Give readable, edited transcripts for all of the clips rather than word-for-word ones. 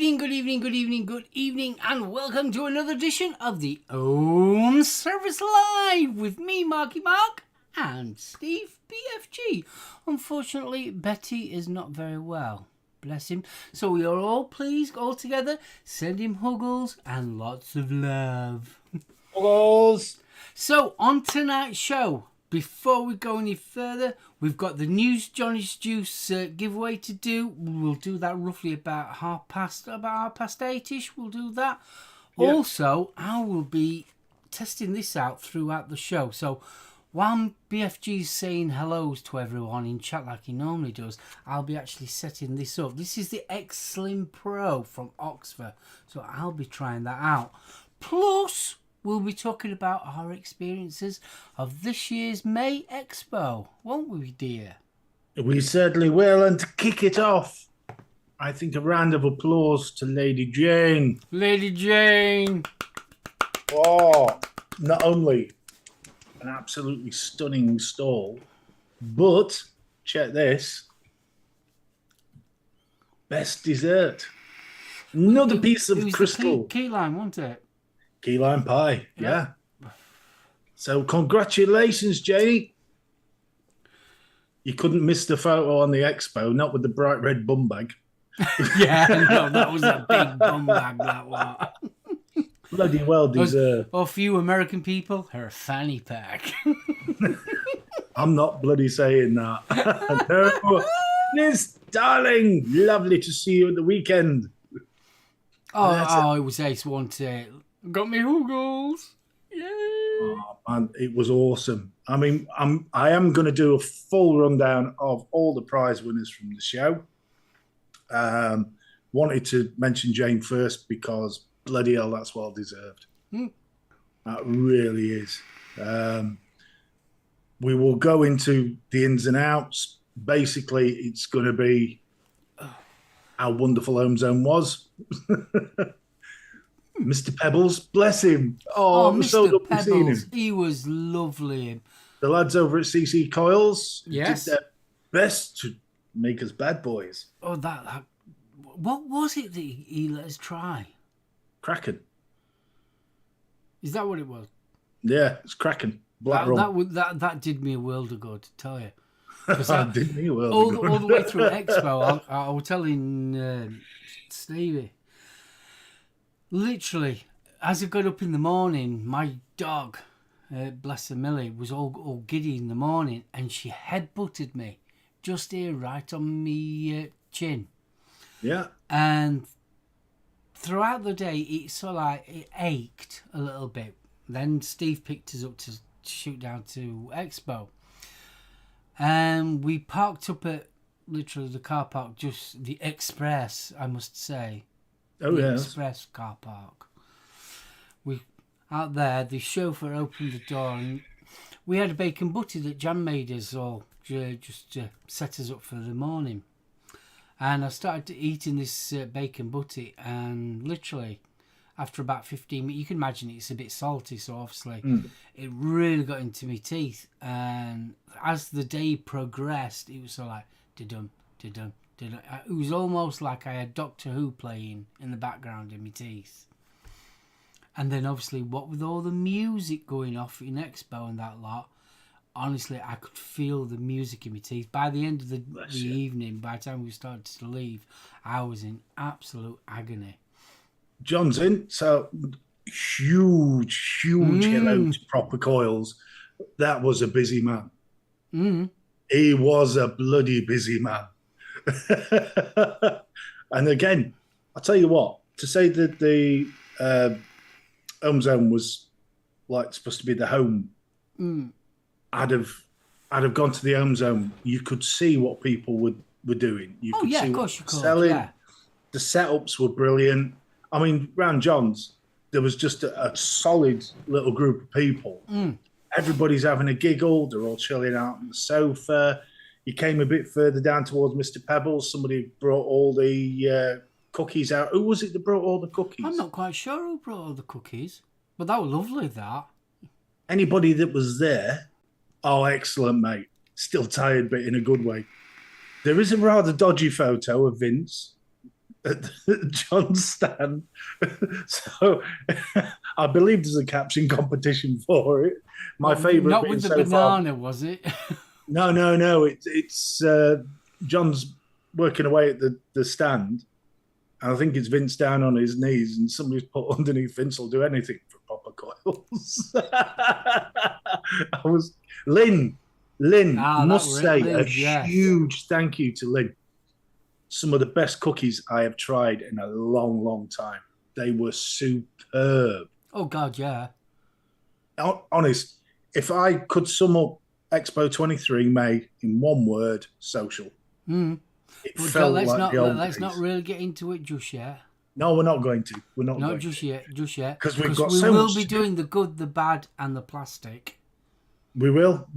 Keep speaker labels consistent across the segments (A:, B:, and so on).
A: evening, good evening, good evening, good evening, and welcome to another edition of the OM Service Live with me, Marky Mark, and Steve BFG. Unfortunately, Betty is not very well. Bless him. So we are all pleased, all together. Send him huggles and lots of love.
B: Huggles!
A: So, on tonight's show, before we go any further, we've got the News Johnny's Juice giveaway to do. We'll do that roughly about half past 8ish. We'll do that. Yep. Also, I will be testing this out throughout the show. So, while BFG's saying hellos to everyone in chat like he normally does, I'll be actually setting this up. This is the Xlim-Pro from OXVA. So, I'll be trying that out. Plus, we'll be talking about our experiences of this year's May Expo, won't we, dear?
B: We certainly will. And to kick it off, I think a round of applause to Lady Jane.
A: Lady Jane!
B: Oh, not only an absolutely stunning stall, but, check this, best dessert. Another piece of crystal.
A: Key lime, wasn't it?
B: Key lime pie, yeah. So congratulations, Janie. You couldn't miss the photo on the Expo, not with the bright red bum bag.
A: Yeah, no, that was a big bum bag, that was.
B: Bloody well deserved.
A: Or for you American people, her fanny pack.
B: I'm not bloody saying that. No. Miss Darling, lovely to see you at the weekend.
A: Oh, it was ace, wasn't it? Got me huggles. Yay!
B: Oh, man, it was awesome. I mean, I am going to do a full rundown of all the prize winners from the show. Wanted to mention Jane first because bloody hell, that's well deserved. That really is. We will go into the ins and outs. Basically, it's going to be how wonderful Home Zone was. Mr. Pebbles, bless him. Oh,
A: Mr. Pebbles, he was lovely.
B: The lads over at CC Coils
A: did
B: their best to make us bad boys.
A: Oh, that what was it that he let us try?
B: Kraken.
A: Is that what it was?
B: Yeah, it's Kraken. Black rum.
A: That did me a world of good, to tell you.
B: That did me a world of good.
A: All the way through Expo, I was telling Stevie, literally, as I got up in the morning, my dog, bless her Millie, was all giddy in the morning, and she head-butted me just here, right on me chin.
B: Yeah.
A: And throughout the day, it ached a little bit. Then Steve picked us up to shoot down to Expo. And we parked up at literally the car park, just the Express, I must say.
B: Oh,
A: the
B: yes.
A: Express car park. We out there, the chauffeur opened the door, and we had a bacon butty that Jan made us all just to set us up for the morning. And I started eating this bacon butty, and literally, after about 15 minutes, you can imagine it's a bit salty, so obviously it really got into my teeth. And as the day progressed, it was so like, da-dum, da-dum. It was almost like I had Doctor Who playing in the background in my teeth. And then obviously, what with all the music going off in Expo and that lot, honestly, I could feel the music in my teeth. By the end of the evening, by the time we started to leave, I was in absolute agony.
B: John's in, so huge hello to Proper Coils. That was a busy man. He was a bloody busy man. And again, I'll tell you what, to say that the Home Zone was like supposed to be the home, I'd have gone to the Home Zone. You could see what people were doing. You could see
A: of
B: what
A: course you could.
B: selling.
A: Yeah.
B: The setups were brilliant. I mean, round John's, there was just a solid little group of people. Everybody's having a giggle. They're all chilling out on the sofa. You came a bit further down towards Mr. Pebbles. Somebody brought all the cookies out. Who was it that brought all the cookies?
A: I'm not quite sure who brought all the cookies, but that was lovely, that.
B: Anybody that was there, oh, excellent, mate. Still tired, but in a good way. There is a rather dodgy photo of Vince at John's stand. So I believe there's a caption competition for it. My favourite
A: Not
B: bit
A: with the
B: so
A: banana,
B: far,
A: was it?
B: no. It's John's working away at the stand. And I think it's Vince down on his knees, and somebody's put underneath Vince will do anything for Papa Coils. I was Lynn, must say a huge thank you to Lynn. Some of the best cookies I have tried in a long, long time. They were superb.
A: Oh, God, yeah.
B: Honest, if I could sum up Expo 23 May in one word, social. It
A: But
B: felt
A: let's
B: like
A: not,
B: the old
A: let's
B: days.
A: not really get into it just yet.
B: No, we're not going to. We're not going
A: just
B: to.
A: yet.
B: Because we
A: will be doing the good, the bad, and the plastic.
B: We will.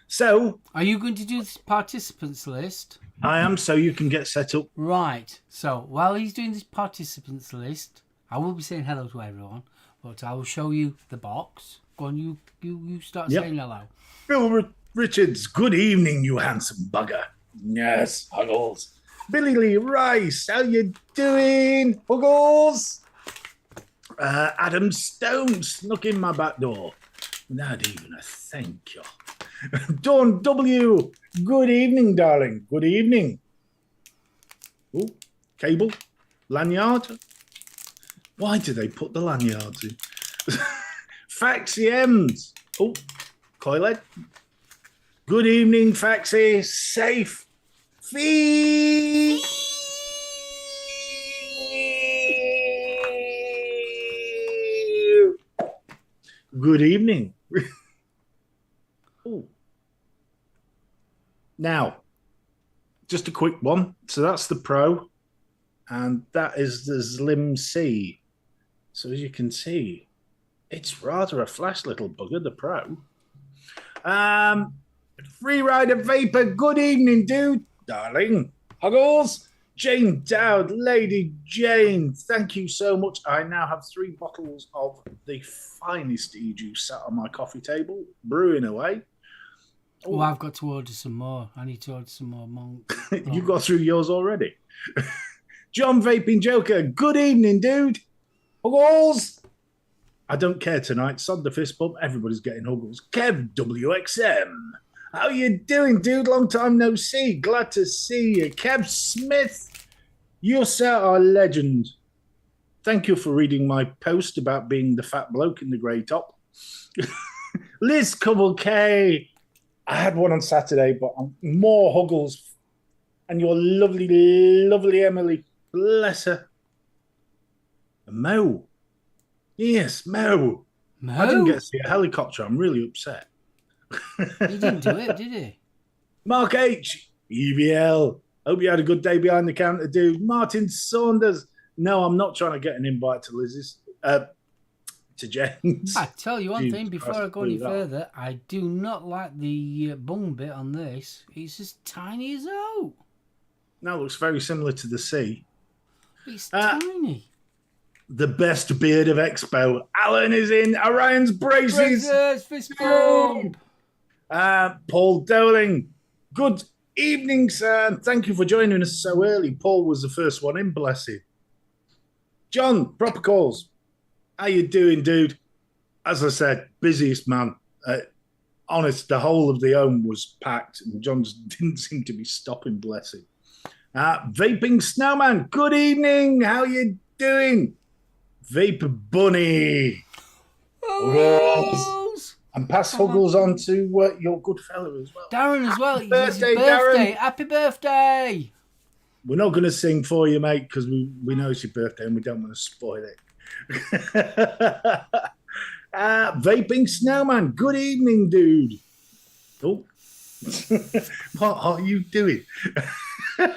B: So,
A: are you going to do this participants list?
B: I am, so you can get set up.
A: Right. So, while he's doing this participants list, I will be saying hello to everyone, but I will show you the box. Go on, you start saying hello.
B: Bill Richards, good evening, you handsome bugger. Yes, Huggles. Billy Lee Rice, how you doing, Huggles? Adam Stone snuck in my back door. Not even a thank you. Dawn W, good evening, darling. Good evening. Oh, cable, lanyard. Why do they put the lanyards in? Faxi M's. Oh, Coilhead. Good evening, Faxi. Safe. Fee. Good evening. Oh. Now, just a quick one. So that's the Pro, and that is the Xlim-C. So as you can see, it's rather a flash little bugger, the Pro. Freerider Vaper, good evening, dude. Darling. Huggles. Jane Dowd, Lady Jane, thank you so much. I now have 3 bottles of the finest e-juice sat on my coffee table, brewing away.
A: Oh, I've got to order some more. I need to order some more Monk.
B: You got through yours already. John Vaping Joker, good evening, dude. Huggles. I don't care tonight. Sod the fist bump. Everybody's getting Huggles. Kev WXM. How you doing, dude? Long time no see. Glad to see you. Kev Smith, you're a legend. Thank you for reading my post about being the fat bloke in the grey top. Liz Cobble K. I had one on Saturday, but more Huggles. And your lovely, lovely Emily. Bless her. Mo. Yes, Mo. I didn't get to see a helicopter. I'm really upset.
A: He didn't do it, did he?
B: Mark H. EVL. Hope you had a good day behind the counter, dude. Martin Saunders. No, I'm not trying to get an invite to Liz's. To James.
A: I tell you one thing before I go any further. I do not like the bung bit on this. It's as tiny as O.
B: Now looks very similar to the C.
A: It's tiny.
B: The best beard of Expo. Alan is in. Orion's braces.
A: Fist bump.
B: Paul Dowling. Good evening, sir. And thank you for joining us so early. Paul was the first one in, bless him. John, proper calls. How you doing, dude? As I said, busiest man. Honest, the whole of the home was packed, and John just didn't seem to be stopping, bless him. Vaping Snowman, good evening. How you doing? Vapor Bunny.
A: Huggles.
B: And pass Huggles on to your good fella as well.
A: Darren as well.
B: Birthday,
A: it's his birthday.
B: Darren.
A: Happy birthday.
B: We're not going to sing for you, mate, because we know it's your birthday and we don't want to spoil it. Vaping Snowman, good evening, dude. Oh, what are you doing?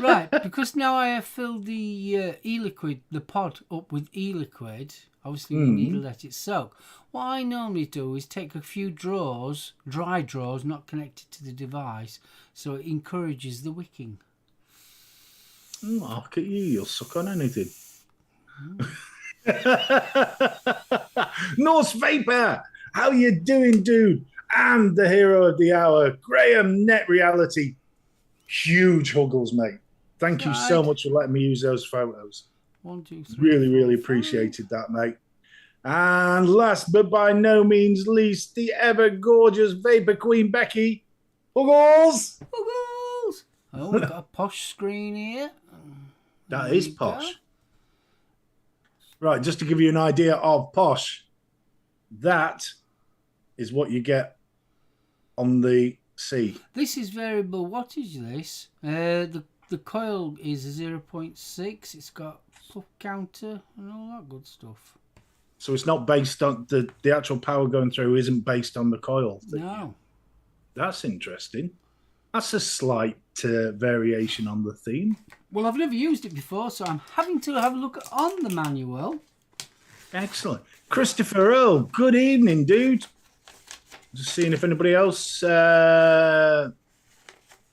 A: Right, because now I have filled the e-liquid, the pod up with e-liquid. Obviously, we need to let it soak. What I normally do is take a few draws, dry draws, not connected to the device, so it encourages the wicking.
B: Look at you, you'll suck on anything. Norse Vapor, how you doing, dude? And the hero of the hour, Graham Net Reality. Huge Huggles, mate. Thank you so much for letting me use those photos.
A: 1, 2, 3.
B: Really,
A: 4,
B: really
A: 5.
B: appreciated that, mate. And last but by no means least, the ever gorgeous Vaper Queen Becky. Buggles!
A: Buggles! Oh, we've got a posh screen here.
B: That is posh. Right, just to give you an idea of posh, that is what you get on the C.
A: This is variable wattage, this. The coil is a 0.6. It's got puff counter and all that good stuff.
B: So it's not based on the actual power going through isn't based on the coil thing.
A: No.
B: That's interesting. That's a slight variation on the theme.
A: Well, I've never used it before, so I'm having to have a look on the manual.
B: Excellent. Christopher Earl, good evening, dude. Just seeing if anybody else...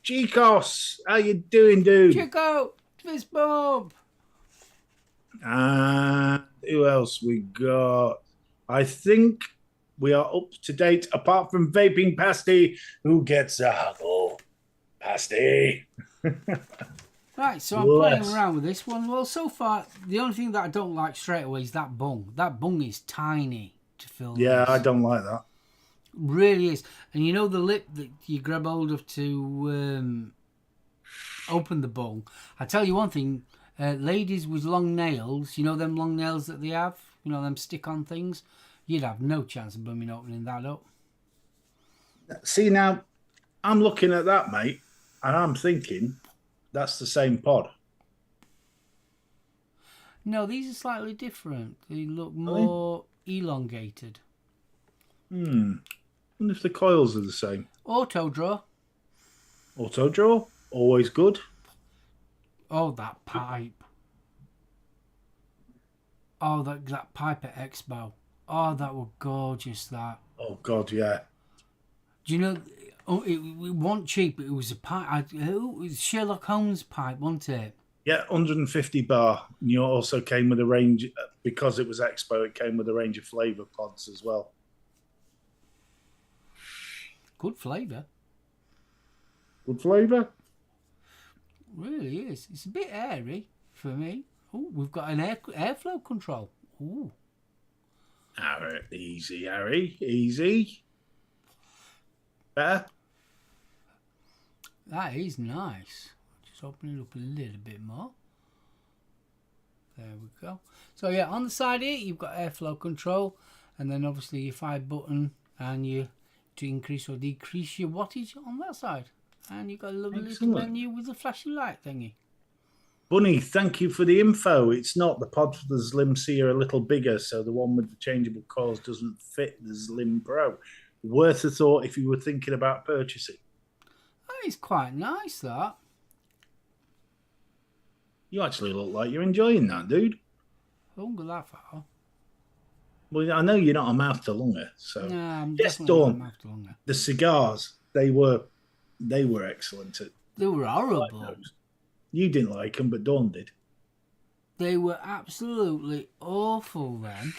B: Chicos, how you doing, dude?
A: Chico, fist bump.
B: And who else we got? I think we are up to date, apart from Vaping Pasty, who gets a huggle. Pasty.
A: Right, so I'm playing around with this one. Well, so far, the only thing that I don't like straight away is that bung. That bung is tiny to fill.
B: Yeah,
A: this.
B: I don't like that.
A: Really is. And you know the lip that you grab hold of to open the bung? I tell you one thing, ladies with long nails, you know them long nails that they have? You know them stick-on things? You'd have no chance of blooming opening that up.
B: See, now, I'm looking at that, mate, and I'm thinking that's the same pod.
A: No, these are slightly different. They look more elongated.
B: I wonder if the coils are the same.
A: Auto draw.
B: Auto draw, always good.
A: Oh, that pipe. Oh, that pipe at Expo. Oh, that was gorgeous, that.
B: Oh, God, yeah.
A: Do you know, it wasn't cheap. It was a pipe. It was Sherlock Holmes pipe, wasn't it?
B: Yeah, 150 bar. And you also came with a range, because it was Expo, it came with a range of flavour pods as well.
A: Good flavour.
B: Good flavour?
A: Really is. It's a bit airy for me. Oh, we've got an airflow control. Ooh.
B: Easy, Harry. Easy. Better?
A: That is nice. Just open it up a little bit more. There we go. So yeah, on the side here, you've got airflow control. And then obviously your 5 button and you to increase or decrease your wattage on that side. And you've got a lovely little menu with a flashy light thingy.
B: Bunny, thank you for the info. It's not. The pods for the Xlim-C are a little bigger, so the one with the changeable coils doesn't fit the Xlim-Pro. Worth a thought if you were thinking about purchasing.
A: That is quite nice, that.
B: You actually look like you're enjoying that, dude.
A: I won't go that far.
B: Well, I know you're not a mouth to lunger, so
A: No, I'm
B: yes,
A: definitely
B: Dawn.
A: not after longer.
B: The cigars, they were excellent.
A: They were horrible.
B: Like you didn't like them, but Dawn did.
A: They were absolutely awful then.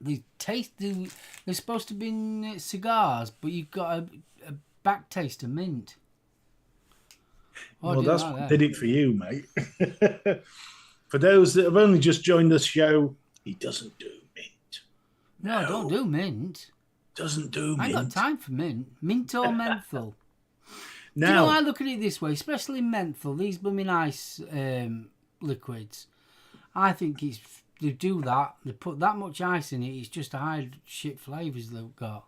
A: They're supposed to be cigars, but you've got a back taste of mint.
B: Well, that's what did it for you, mate. For those that have only just joined the show, he doesn't do mint.
A: No, I don't do mint.
B: Doesn't do mint.
A: I ain't got time for mint. Mint or menthol.
B: Now,
A: Do you know, I look at it this way, especially menthol, these blooming ice liquids. I think they do that. They put that much ice in it. It's just to hide shit flavours they've got.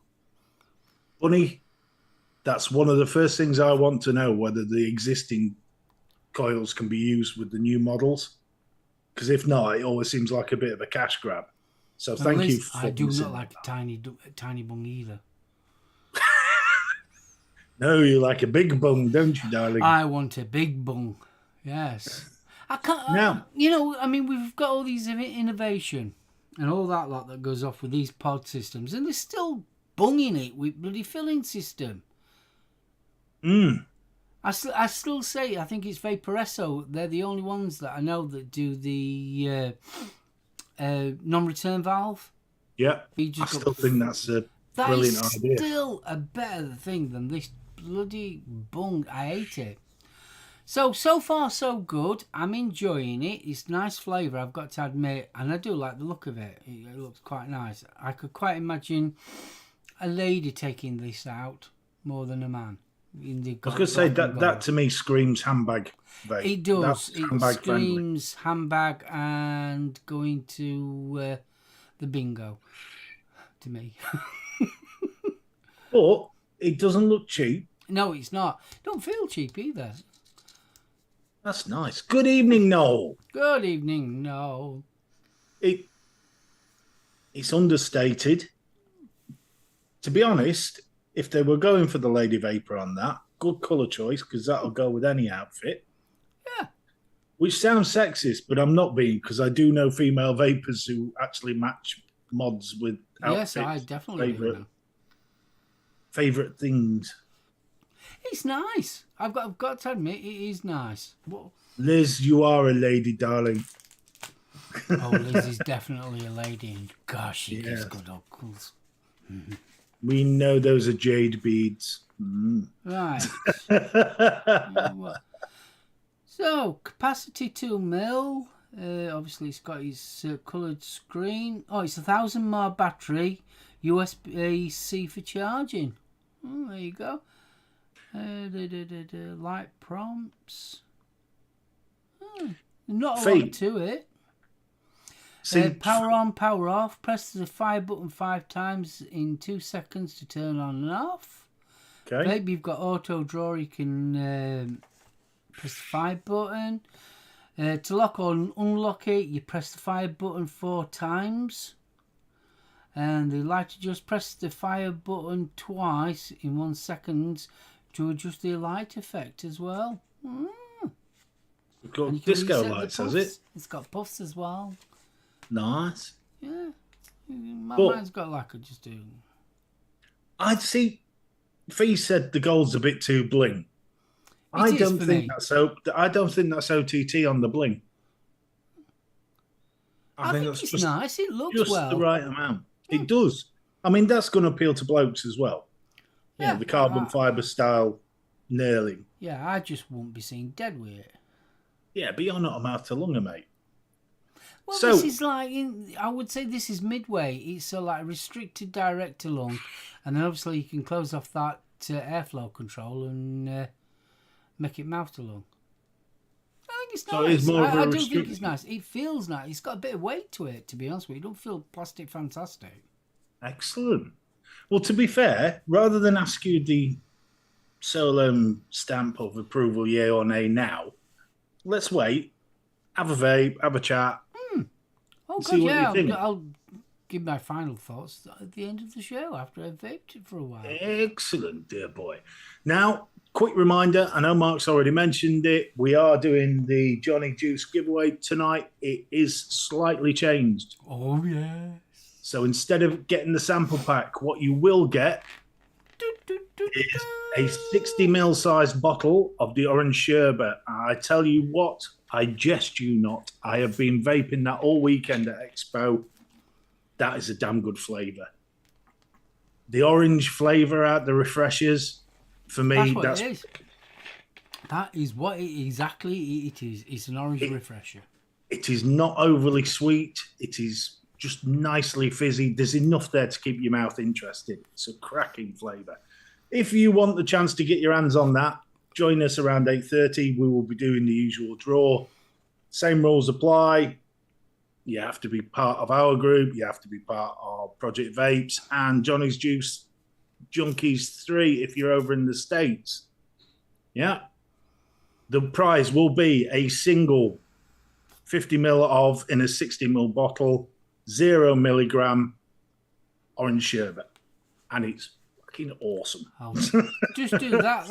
B: Bunny, that's one of the first things I want to know, whether the existing coils can be used with the new models. Because if not, it always seems like a bit of a cash grab. So thank you for
A: I do not like a tiny bung either.
B: No, you like a big bung, don't you, darling?
A: I want a big bung. Yes. I can't.
B: Now,
A: I mean, we've got all these innovation and all that lot that goes off with these pod systems, and they're still bunging it with bloody filling system. I still say I think it's Vaporesso. They're the only ones that I know that do the non-return valve.
B: Yeah, I still think that's a brilliant idea.
A: Still a better thing than this bloody bung. I hate it. So far so good. I'm enjoying it. It's nice flavour, I've got to admit, and I do like the look of it. It looks quite nice. I could quite imagine a lady taking this out more than a man.
B: I was going to say that to me screams handbag vape.
A: It does.
B: That's
A: It
B: handbag
A: screams handbag and going to the bingo to me.
B: But it doesn't look cheap.
A: No, it's not. Don't feel cheap either.
B: That's nice. Good evening, Noel.
A: Good evening, Noel.
B: It's understated. To be honest, if they were going for the Lady Vaper on that, good colour choice, because that'll go with any outfit.
A: Yeah.
B: Which sounds sexist, but I'm not being, because I do know female vapors who actually match mods with outfits.
A: Yes, I definitely do.
B: Favourite things.
A: It's nice. I've got to admit, it is nice. What?
B: Liz, you are a lady, darling.
A: Oh, Liz is definitely a lady, and gosh, she gives good uncles.
B: We know those are jade beads. Mm.
A: Right. So, capacity 2 mil. Obviously, it's got its coloured screen. Oh, it's 1,000 mAh battery. USB-C for charging. Oh, there you go. Light prompts. Not a lot to it. Power on, power off. Press the fire button 5 times in 2 seconds to turn on and off.
B: Okay.
A: Maybe you've got auto draw. You can press the fire button. To lock or unlock it, you press the fire button 4 times. And the lighter, just press the fire button twice in 1 second to adjust the light effect as well.
B: It's got disco lights, has it?
A: It's got puffs as well.
B: Nice.
A: Yeah. Mine's got like just do.
B: I'd see. Fee said the gold's a bit too bling. I don't think that's OTT on the bling.
A: I think it's just nice. It looks
B: just
A: well.
B: The right amount. It does. I mean, that's going to appeal to blokes as well. Yeah, the carbon fibre style nailing.
A: Yeah, I just won't be seen dead with it.
B: Yeah, but you're not a mouth to lunger, mate.
A: Well, this is like, I would say this is midway. It's like restricted direct to lung, and then obviously you can close off that airflow control and make it mouth to lung. I think it's nice. So it's more I do think it's nice. It feels nice. It's got a bit of weight to it, to be honest with you. You don't feel plastic fantastic.
B: Excellent. Well, to be fair, rather than ask you the SoulOhm stamp of approval, yay or nay now, let's wait, have a vape, have a chat.
A: Oh, God, yeah. I'll give my final thoughts at the end of the show after I've vaped it for a while.
B: Excellent, dear boy. Now, quick reminder, I know Mark's already mentioned it, we are doing the Johnny Juice giveaway tonight. It is slightly changed.
A: Oh, yes.
B: So instead of getting the sample pack, what you will get is a 60ml sized bottle of the orange sherbet. I tell you what, I jest you not. I have been vaping that all weekend at Expo. That is a damn good flavour. The orange flavour out the refreshers, for me,
A: that's what it is. That is what exactly it is. It's an orange refresher.
B: It is not overly sweet. It is just nicely fizzy. There's enough there to keep your mouth interested. It's a cracking flavour. If you want the chance to get your hands on that, join us around 8:30. We will be doing the usual draw. Same rules apply. You have to be part of our group. You have to be part of Project Vapes and Johnny's Juice Junkies 3 if you're over in the States. Yeah. The prize will be a single 50ml of in a 60ml bottle, 0 milligram orange sherbet. And it's fucking awesome.
A: I'll just do that.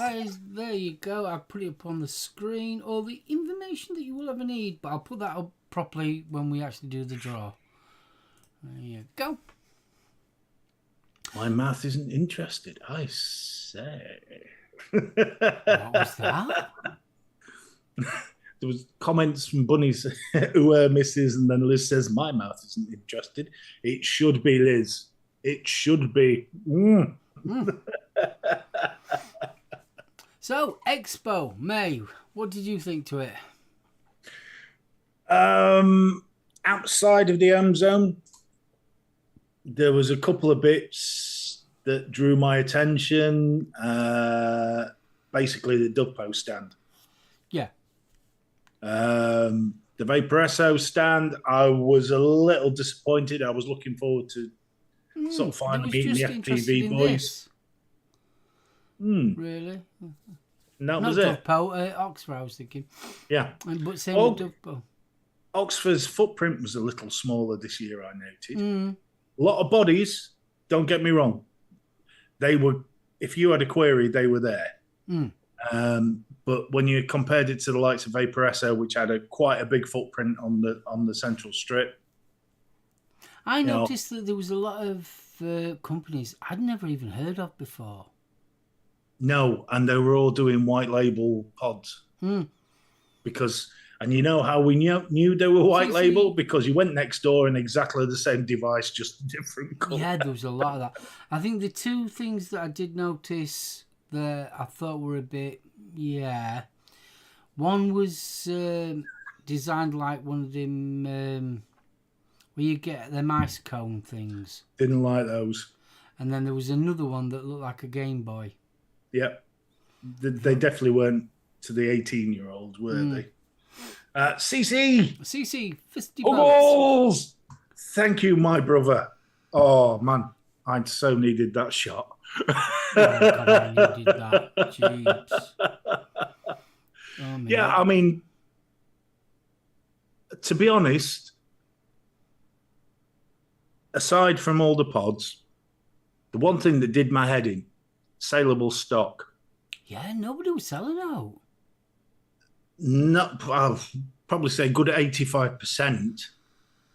A: There you go. I'll put it up on the screen. All the information that you will ever need, but I'll put that up properly when we actually do the draw. There you go.
B: My mouth isn't interested, I say.
A: What was that?
B: There was comments from bunnies who were misses, and then Liz says, my mouth isn't interested. It should be, Liz. It should be.
A: So, Expo, May, what did you think to it?
B: Outside of the home zone, there was a couple of bits that drew my attention. Basically, the dub post stand.
A: Yeah.
B: The Vaper SO stand, I was a little disappointed. I was looking forward to sort of finally meeting the FPV boys.
A: Really?
B: And that was
A: Not
B: it.
A: Dovpo, Oxford, I was thinking.
B: Yeah.
A: But same with Dovpo.
B: Oxford's footprint was a little smaller this year, I noted. A lot of bodies, don't get me wrong. They were, if you had a query, they were there. But when you compared it to the likes of Vaper SO, which had quite a big footprint on the central strip,
A: I noticed that there was a lot of companies I'd never even heard of before.
B: No, and they were all doing white label pods. Because, and you know how we knew they were white label? Because you went next door and exactly the same device, just different colour.
A: Yeah, there was a lot of that. I think the two things that I did notice that I thought were a bit, one was designed like one of them where you get them ice cone things.
B: Didn't like those.
A: And then there was another one that looked like a Game Boy.
B: Yep. They definitely weren't to the 18-year-olds, were they?
A: CC, 50
B: balls. Thank you, my brother. Oh, man. I so needed that shot.
A: Oh, God, I needed that. Jeez. Oh,
B: yeah, I mean, to be honest, aside from all the pods, the one thing that did my head in, saleable stock.
A: Yeah, nobody was selling out.
B: No, I'll probably say good 85%.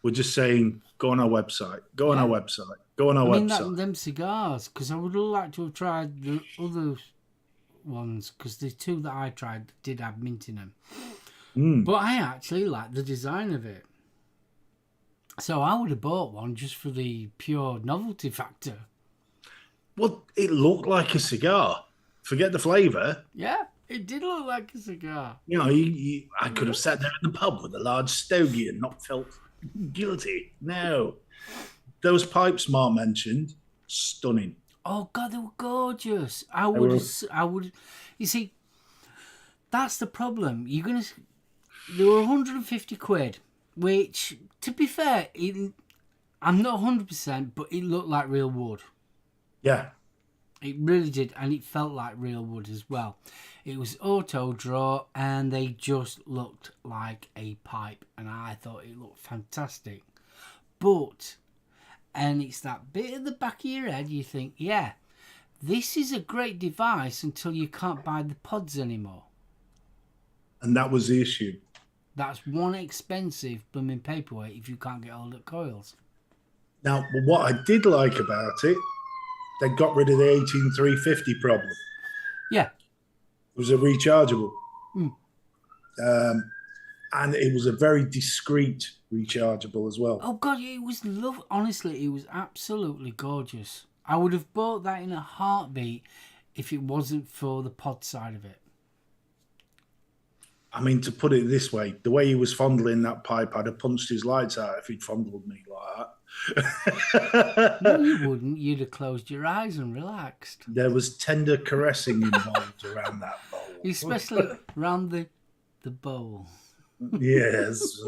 B: We're just saying, go on our website, go on our website, go on our website.
A: I mean, them cigars, because I would have liked to have tried the other ones, because the two that I tried did have mint in them. But I actually liked the design of it. So I would have bought one just for the pure novelty factor.
B: Well, it looked like a cigar. Forget the flavour.
A: Yeah, it did look like a cigar.
B: You know, I could have sat there in the pub with a large stogie and not felt guilty. No. Those pipes Mark mentioned, stunning.
A: Oh, God, they were gorgeous. I would. You see, that's the problem. They were 150 quid, which, to be fair, I'm not 100%, but it looked like real wood.
B: Yeah.
A: It really did, and it felt like real wood as well. It was auto draw, and they just looked like a pipe, and I thought it looked fantastic. But, and it's that bit at the back of your head, you think, yeah, this is a great device until you can't buy the pods anymore.
B: And that was the issue.
A: That's one expensive blooming paperweight if you can't get hold of coils.
B: Now, what I did like about it, they got rid of the 18350 problem.
A: Yeah.
B: It was a rechargeable. And it was a very discreet rechargeable as well.
A: Oh, God, it was honestly, it was absolutely gorgeous. I would have bought that in a heartbeat if it wasn't for the pod side of it.
B: I mean, to put it this way, the way he was fondling that pipe, I'd have punched his lights out if he'd fondled me like that.
A: No, you wouldn't. You'd have closed your eyes and relaxed.
B: There was tender caressing involved around that bowl.
A: Especially around the bowl.
B: Yes.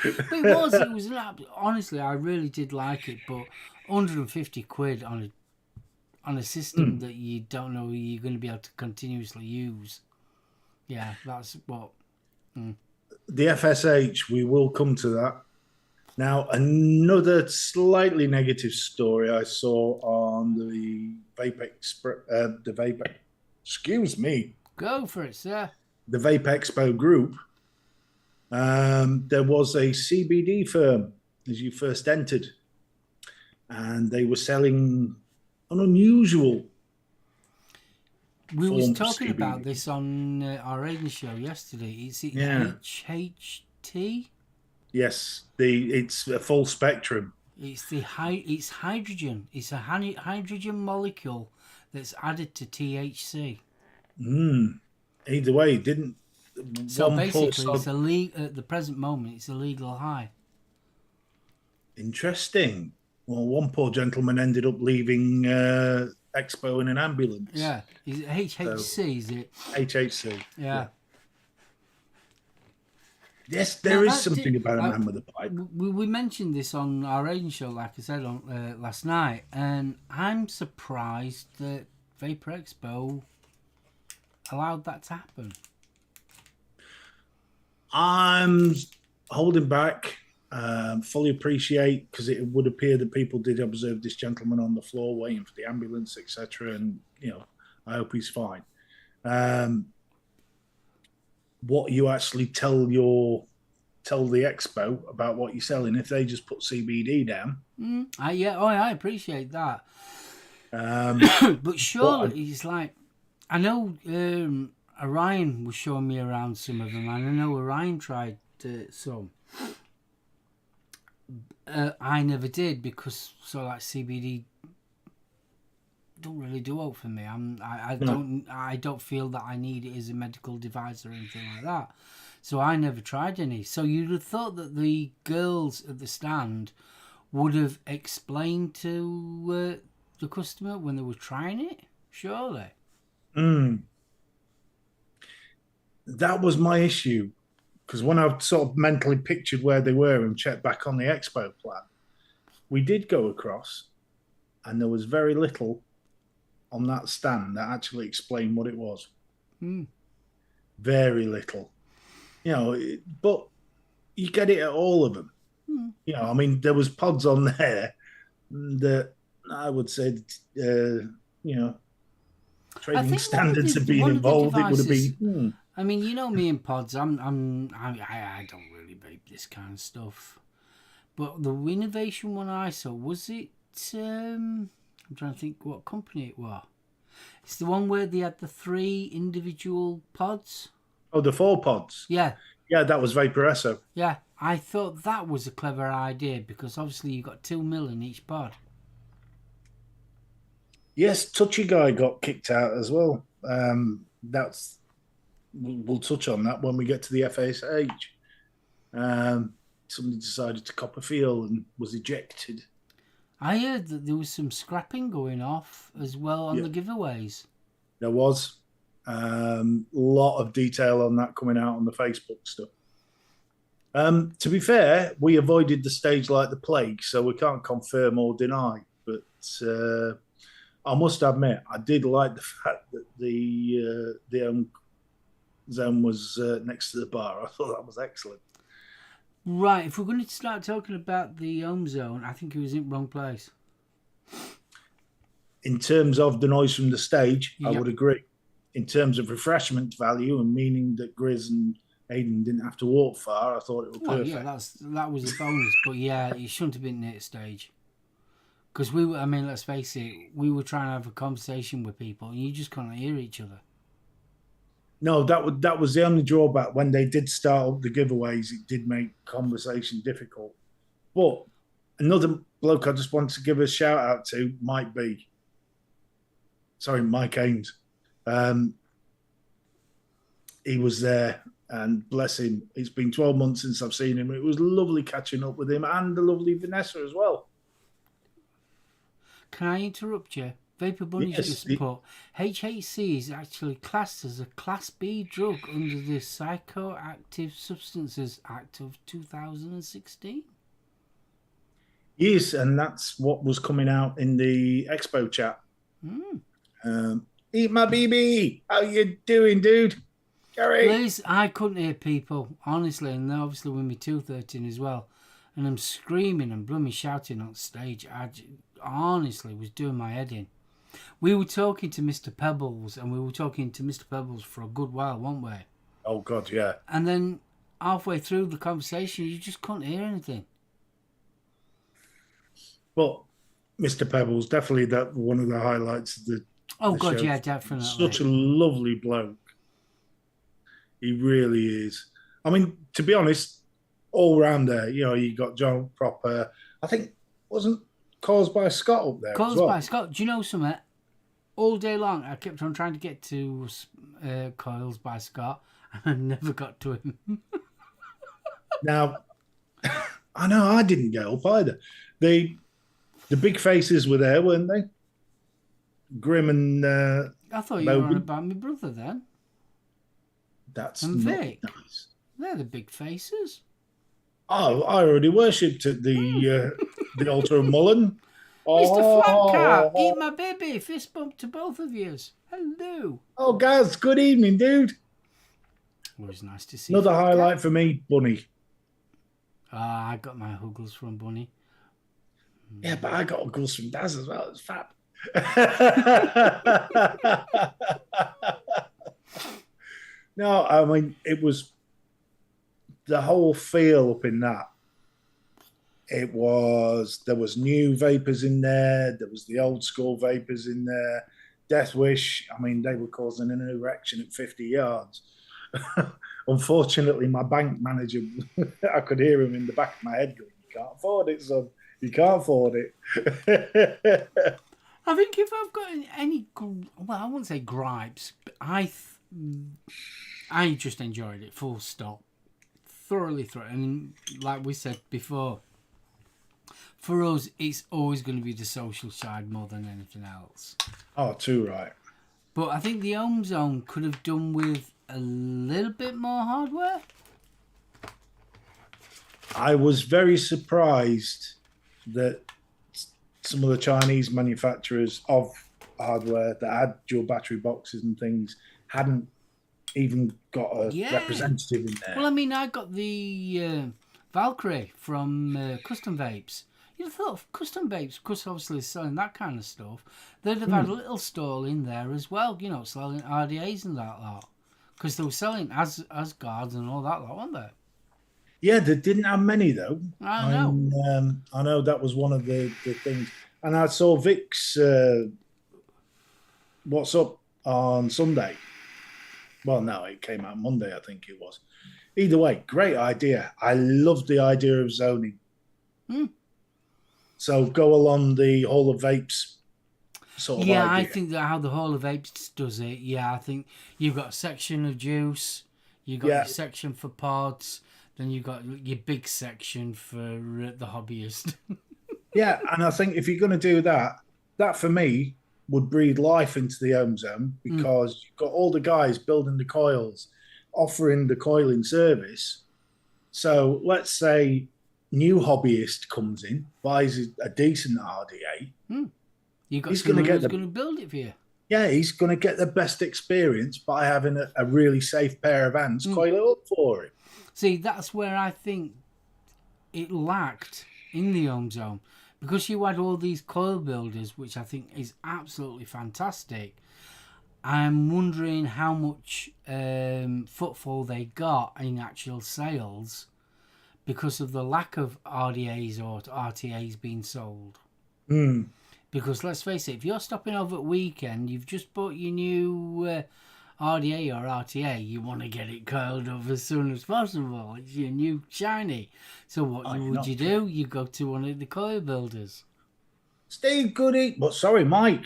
A: It was honestly, I really did like it, but 150 quid on a system that you don't know you're going to be able to continuously use. Yeah, that's what...
B: The FSH, we will come to that. Now, another slightly negative story I saw on the Vape excuse me.
A: Go for it, sir.
B: The Vape Expo group. There was a CBD firm as you first entered, and they were selling an unusual.
A: We was talking about this on our radio show yesterday. Is it HHT?
B: Yes, it's a full spectrum.
A: It's hydrogen. It's a hydrogen molecule that's added to THC.
B: Either way, it didn't.
A: So
B: One poor
A: basically,
B: sod-
A: it's illegal at the present moment. It's a legal high.
B: Interesting. Well, one poor gentleman ended up leaving Expo in an ambulance.
A: Yeah, is it HHC? Is it
B: HHC.
A: Yeah.
B: Yes, there
A: Now,
B: is something about a man with a pipe.
A: We mentioned this on our radio show, like I said on last night, and I'm surprised that Vaper Expo allowed that to happen.
B: I'm holding back. Fully appreciate, because it would appear that people did observe this gentleman on the floor waiting for the ambulance, etc. And I hope he's fine. What you actually tell the expo about what you're selling, if they just put CBD down.
A: I appreciate that. But surely it's like, I know Orion was showing me around some of them, and I know Orion tried some. I never did, because like CBD don't really do it for me. I don't feel that I need it as a medical device or anything like that. So I never tried any. So you'd have thought that the girls at the stand would have explained to the customer when they were trying it, surely.
B: That was my issue, because when I sort of mentally pictured where they were and checked back on the expo plan, we did go across, and there was very little on that stand that actually explained what it was. Very little. But you get it at all of them. I mean, there was pods on there that I would say, trading standards of being involved, it would have been.
A: I mean, me and pods. I don't really vape this kind of stuff. But the innovation one I saw, was it? I'm trying to think what company it was. It's the one where they had the 3 individual pods.
B: Oh, the 4 pods.
A: Yeah.
B: Yeah, that was Vaporesso.
A: Yeah, I thought that was a clever idea, because obviously you got 2 mil in each pod.
B: Yes, Touchy Guy got kicked out as well. We'll touch on that when we get to the FSH. Somebody decided to cop a feel and was ejected.
A: I heard that there was some scrapping going off as well on the giveaways.
B: There was a lot of detail on that coming out on the Facebook stuff. To be fair, we avoided the stage like the plague, so we can't confirm or deny. But I must admit, I did like the fact that the zone was next to the bar. I thought that was excellent.
A: Right, if we're going to start talking about the home zone, I think it was in the wrong place.
B: In terms of the noise from the stage, I would agree. In terms of refreshment value and meaning that Grizz and Aiden didn't have to walk far, I thought it was perfect.
A: Yeah, that was a bonus. But yeah, it shouldn't have been near the stage. Because let's face it, we were trying to have a conversation with people and you just couldn't hear each other.
B: No, that was the only drawback. When they did start up the giveaways, it did make conversation difficult. But another bloke I just want to give a shout out to Mike Ames. He was there, and bless him. It's been 12 months since I've seen him. It was lovely catching up with him, and the lovely Vanessa as well.
A: Can I interrupt you? Vapor Bunny's just put, HHC is actually classed as a Class B drug under the Psychoactive Substances Act of 2016.
B: Yes, and that's what was coming out in the Expo chat. Eat my BB. How you doing, dude? Gary?
A: Liz, I couldn't hear people, honestly, and obviously with me tooth hurting as well. And I'm screaming and blooming shouting on stage. I honestly was doing my head in. We were talking to Mr. Pebbles, and we were talking to Mr. Pebbles for a good while, weren't we?
B: Oh, God, yeah.
A: And then halfway through the conversation, you just couldn't hear anything.
B: Well, Mr. Pebbles, definitely one of the highlights of the
A: God,
B: show.
A: yeah, definitely.
B: Such a lovely bloke. He really is. I mean, to be honest, all round there, you got John Proper. I think wasn't Caused by Scott up there.
A: Caused by Scott. Do you know something? all day long. I kept on trying to get to Coils by Scott, and I never got to him.
B: Now, I know I didn't get up either. The big faces were there, weren't they? Grim and
A: I thought you were on
B: Logan.
A: about my brother then.
B: That's
A: And
B: not
A: Vic.
B: nice.
A: They're the big faces.
B: Oh, I already worshipped at the altar of Mullen.
A: Mr. Flat Cat,
B: Oh,
A: eat my baby. Fist bump to both of yous. Hello.
B: oh, guys, good evening, dude.
A: Always nice to see
B: Another
A: Flat
B: highlight
A: Cat.
B: for me, Bunny.
A: I got my huggles from Bunny.
B: Yeah, but I got Uggles from Daz as well. It's fab. No, I mean, it was the whole feel up in that. There was new Vapers in there. There was the old school Vapers in there. Death Wish, I mean, they were causing an erection at 50 yards. Unfortunately, my bank manager, I could hear him in the back of my head going, "You can't afford it, son. You can't afford it."
A: I think if I've got any, well, I wouldn't say gripes, but I just enjoyed it, full stop. Thoroughly. And like we said before, for us, it's always going to be the social side more than anything else.
B: Oh, too right.
A: But I think the Home Zone could have done with a little bit more hardware.
B: I was very surprised that some of the Chinese manufacturers of hardware that had dual battery boxes and things hadn't even got a representative in there.
A: Well, I mean, I got the Valkyrie from Custom Vapes. You'd have thought of Custom Vapes, because obviously selling that kind of stuff, they'd have had a little stall in there as well, you know, selling RDAs and that lot. Because they were selling Asgards and all that lot, weren't they?
B: Yeah, they didn't have many though.
A: I know.
B: I know that was one of the things. And I saw Vic's What's Up on Sunday. Well, no, it came out Monday, I think it was. Either way, great idea. I love the idea of zoning. So go along the Hall of Vapes sort of idea.
A: Yeah, I think that how the Hall of Apes does it. Yeah, I think you've got a section of juice, you've got your section for pods, then you've got your big section for the hobbyist.
B: Yeah, and I think if you're going to do that, that for me would breathe life into the Home Zone, because you've got all the guys building the coils, offering the coiling service. So let's say new hobbyist comes in, buys a decent RDA.
A: You got
B: He's
A: someone
B: gonna get
A: who's going to build it for you.
B: Yeah, he's going to get the best experience by having a really safe pair of hands coil it up for him.
A: See, that's where I think it lacked in the Home Zone, because you had all these coil builders, which I think is absolutely fantastic. I'm wondering how much footfall they got in actual sales because of the lack of RDAs or RTAs being sold. Because let's face it, if you're stopping over at weekend, you've just bought your new RDA or RTA, you want to get it coiled up as soon as possible. It's your new shiny. So what would you do? You go to one of the coil builders.
B: Steve, sorry, Mike.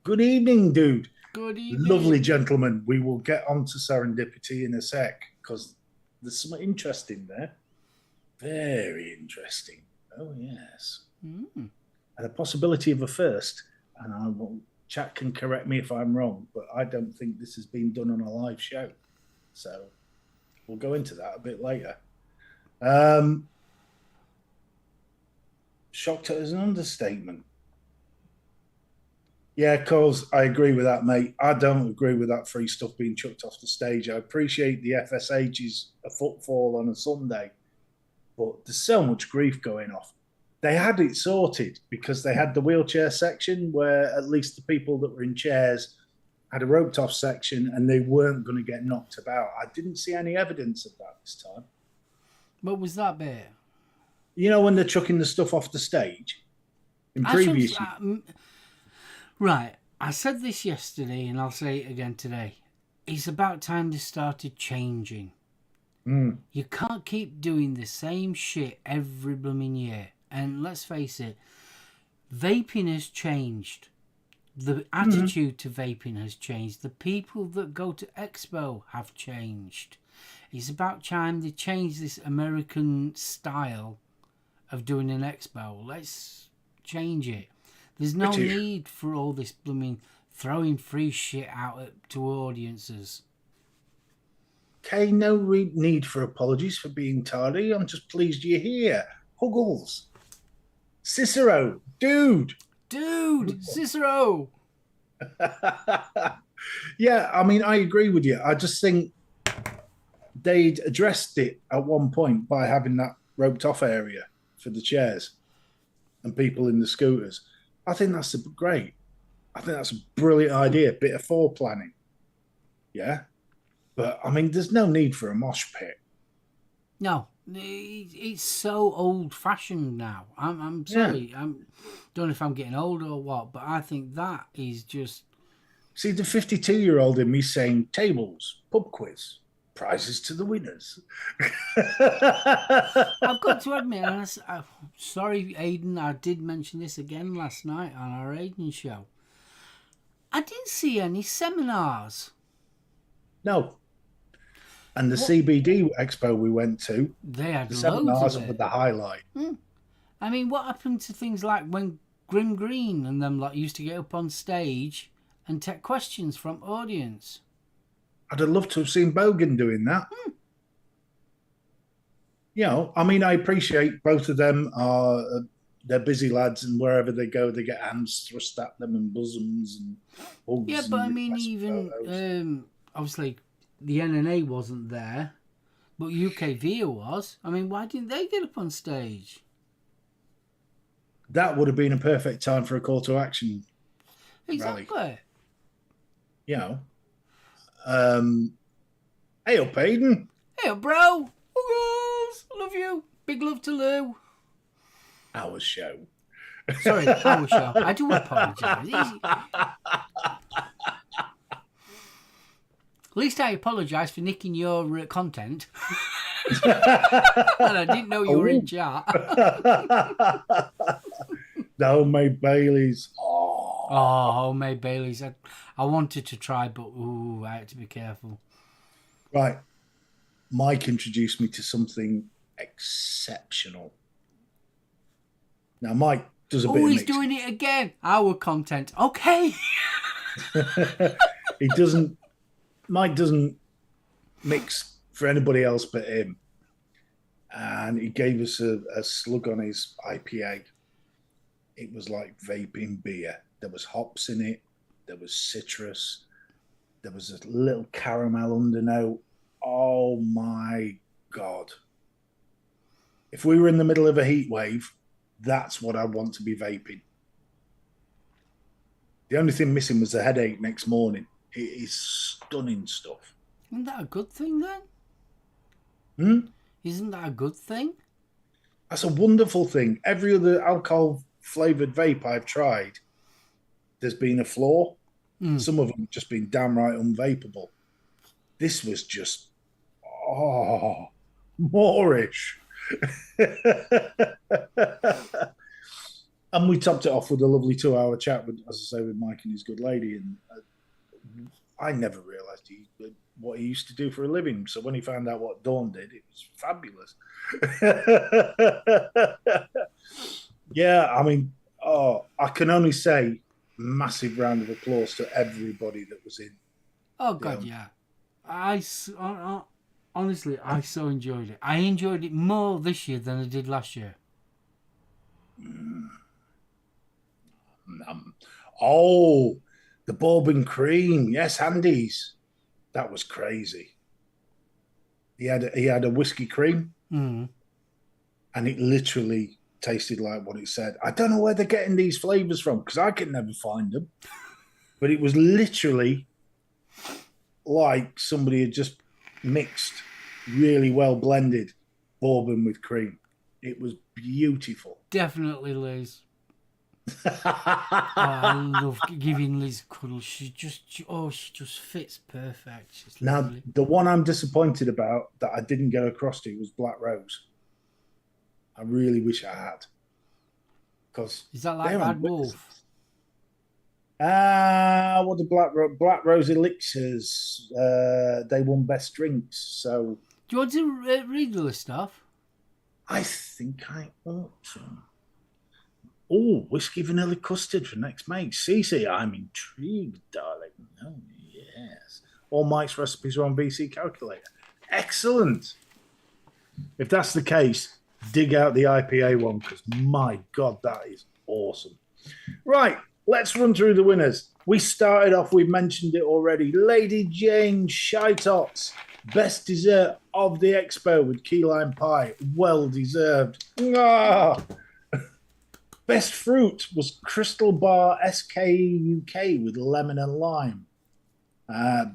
B: Good evening, dude.
A: Good evening.
B: Lovely gentleman. We will get on to serendipity in a sec, because there's something interesting there. Very interesting. Oh, yes. And a possibility of a first. And chat can correct me if I'm wrong, but I don't think this has been done on a live show. So we'll go into that a bit later. Shocked as an understatement. Yeah, cause I agree with that, mate. I don't agree with that free stuff being chucked off the stage. I appreciate the FSH's a footfall on a Sunday, but there's so much grief going off. They had it sorted because they had the wheelchair section where at least the people that were in chairs had a roped off section and they weren't going to get knocked about. I didn't see any evidence of that this time.
A: What was that bit?
B: You know when they're chucking the stuff off the stage? In previous years.
A: Right, I said this yesterday and I'll say it again today. It's about time this started changing. You can't keep doing the same shit every blooming year. And let's face it, vaping has changed. The attitude to vaping has changed. The people that go to Expo have changed. It's about time they change this American style of doing an Expo. Let's change it. There's no
B: British.
A: need for all this blooming throwing free shit out to audiences.
B: Okay, no need for apologies for being tardy. I'm just pleased you're here. Huggles. Cicero. Dude,
A: Cicero.
B: Yeah, I mean, I agree with you. I just think they'd addressed it at one point by having that roped off area for the chairs and people in the scooters. I think that's great. I think that's a brilliant idea. Bit of foreplanning. Yeah. But I mean, there's no need for a mosh pit.
A: No, it's so old-fashioned now. I'm sorry. I don't know if I'm getting old or what, but I think that is just...
B: See, the 52-year-old in me saying tables, pub quiz, prizes to the winners.
A: I've got to admit, and sorry, Aidan, I did mention this again last night on our Aidan show. I didn't see any seminars.
B: No. And the CBD Expo we went to,
A: they had
B: the
A: loads
B: seminars
A: of it.
B: were the highlight.
A: I mean, what happened to things like when Grim Green and them like used to get up on stage and take questions from audience?
B: I'd have loved to have seen Bogan doing that. You know, I mean, I appreciate both of them are they're busy lads, and wherever they go, they get hands thrust at them and bosoms and hugs.
A: Yeah, but I mean, even obviously the NNA wasn't there, but UKVIA was. I mean, why didn't they get up on stage?
B: That would have been a perfect time for a call to action.
A: Exactly.
B: Rally. You know. Hey up, Aidan.
A: Hey up, bro. Oh, girls, love you. Big love to Lou.
B: Our show.
A: Sorry, our show. I do apologise. At least I apologise for nicking your content. And I didn't know you were in chat.
B: The homemade Baileys.
A: Oh, homemade Baileys. I wanted to try, but I had to be careful.
B: Right. Mike introduced me to something exceptional. Now, Mike does a bit of
A: he's doing it again. Our content. Okay.
B: Mike doesn't mix for anybody else but him. And he gave us a slug on his IPA. It was like vaping beer. There was hops in it. There was citrus. There was a little caramel undernote. Oh my God. If we were in the middle of a heat wave, that's what I want to be vaping. The only thing missing was the headache next morning. It is stunning stuff.
A: Isn't that a good thing then? Isn't that a good thing?
B: That's a wonderful thing. Every other alcohol-flavoured vape I've tried, there's been a flaw. Some of them have just been downright unvapable. This was just, Moorish. And we topped it off with a lovely 2-hour chat with, as I say, with Mike and his good lady. And I never realised what he used to do for a living. So when he found out what Dawn did, it was fabulous. Yeah, I mean, I can only say massive round of applause to everybody that was in.
A: Oh God, yeah. Honestly, I so enjoyed it. I enjoyed it more this year than I did last year. The bourbon cream. Yes, Andy's. That was crazy. He had a whiskey cream, and it literally tasted like what it said. I don't know where they're getting these flavors from because I can never find them. But it was literally like somebody had just mixed really well blended bourbon with cream. It was beautiful. Definitely Liz. I love giving Liz cuddles. She just fits perfect. She's
B: now
A: lovely.
B: The one I'm disappointed about that I didn't get across to was Black Rose. I really wish I had. Because
A: is that like Bad Wolf?
B: What the Black Rose Elixirs? They won best drinks. So
A: Do you want to read the list off?
B: I think I ought to. Oh, whiskey vanilla custard for next mate. Cece, I'm intrigued, darling. Oh, yes. All Mike's recipes are on BC Calculator. Excellent. If that's the case, dig out the IPA one because my God, that is awesome. Right, let's run through the winners. We started off, we mentioned it already. Lady Jane Shitots, best dessert of the expo with key lime pie. Well deserved. Ah. Best fruit was Crystal Bar SK UK with lemon and lime.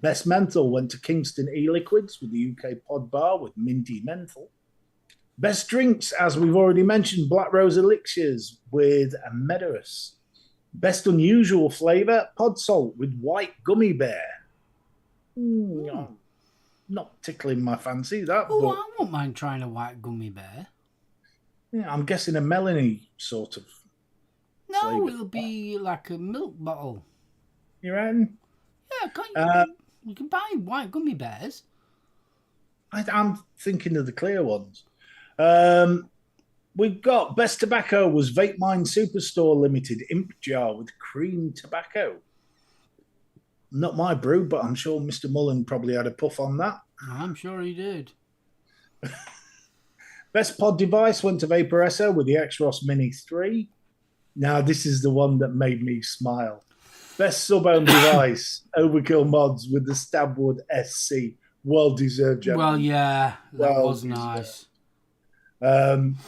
B: Best menthol went to Kingston E-Liquids with the UK Pod Bar with minty menthol. Best drinks, as we've already mentioned, Black Rose Elixirs with Medorus. Best unusual flavour, Pod Salt with white gummy bear. Not tickling my fancy, that.
A: Oh,
B: but
A: I won't mind trying a white gummy bear.
B: yeah, I'm guessing a melony sort of.
A: No,
B: flavour.
A: it'll be like a milk bottle.
B: You reckon?
A: Yeah, you can buy white gummy bears.
B: I'm thinking of the clear ones. We've got best tobacco was Vape Mine Superstore Limited Imp Jar with cream tobacco. Not my brew, but I'm sure Mr. Mullen probably had a puff on that.
A: I'm sure he did.
B: Best pod device went to Vaporesso with the X-Ross Mini 3. Now, this is the one that made me smile. Best SoulOhm device, Overkill Mods with the Stabwood SC. Well-deserved, gentlemen.
A: Well, yeah, that was nice.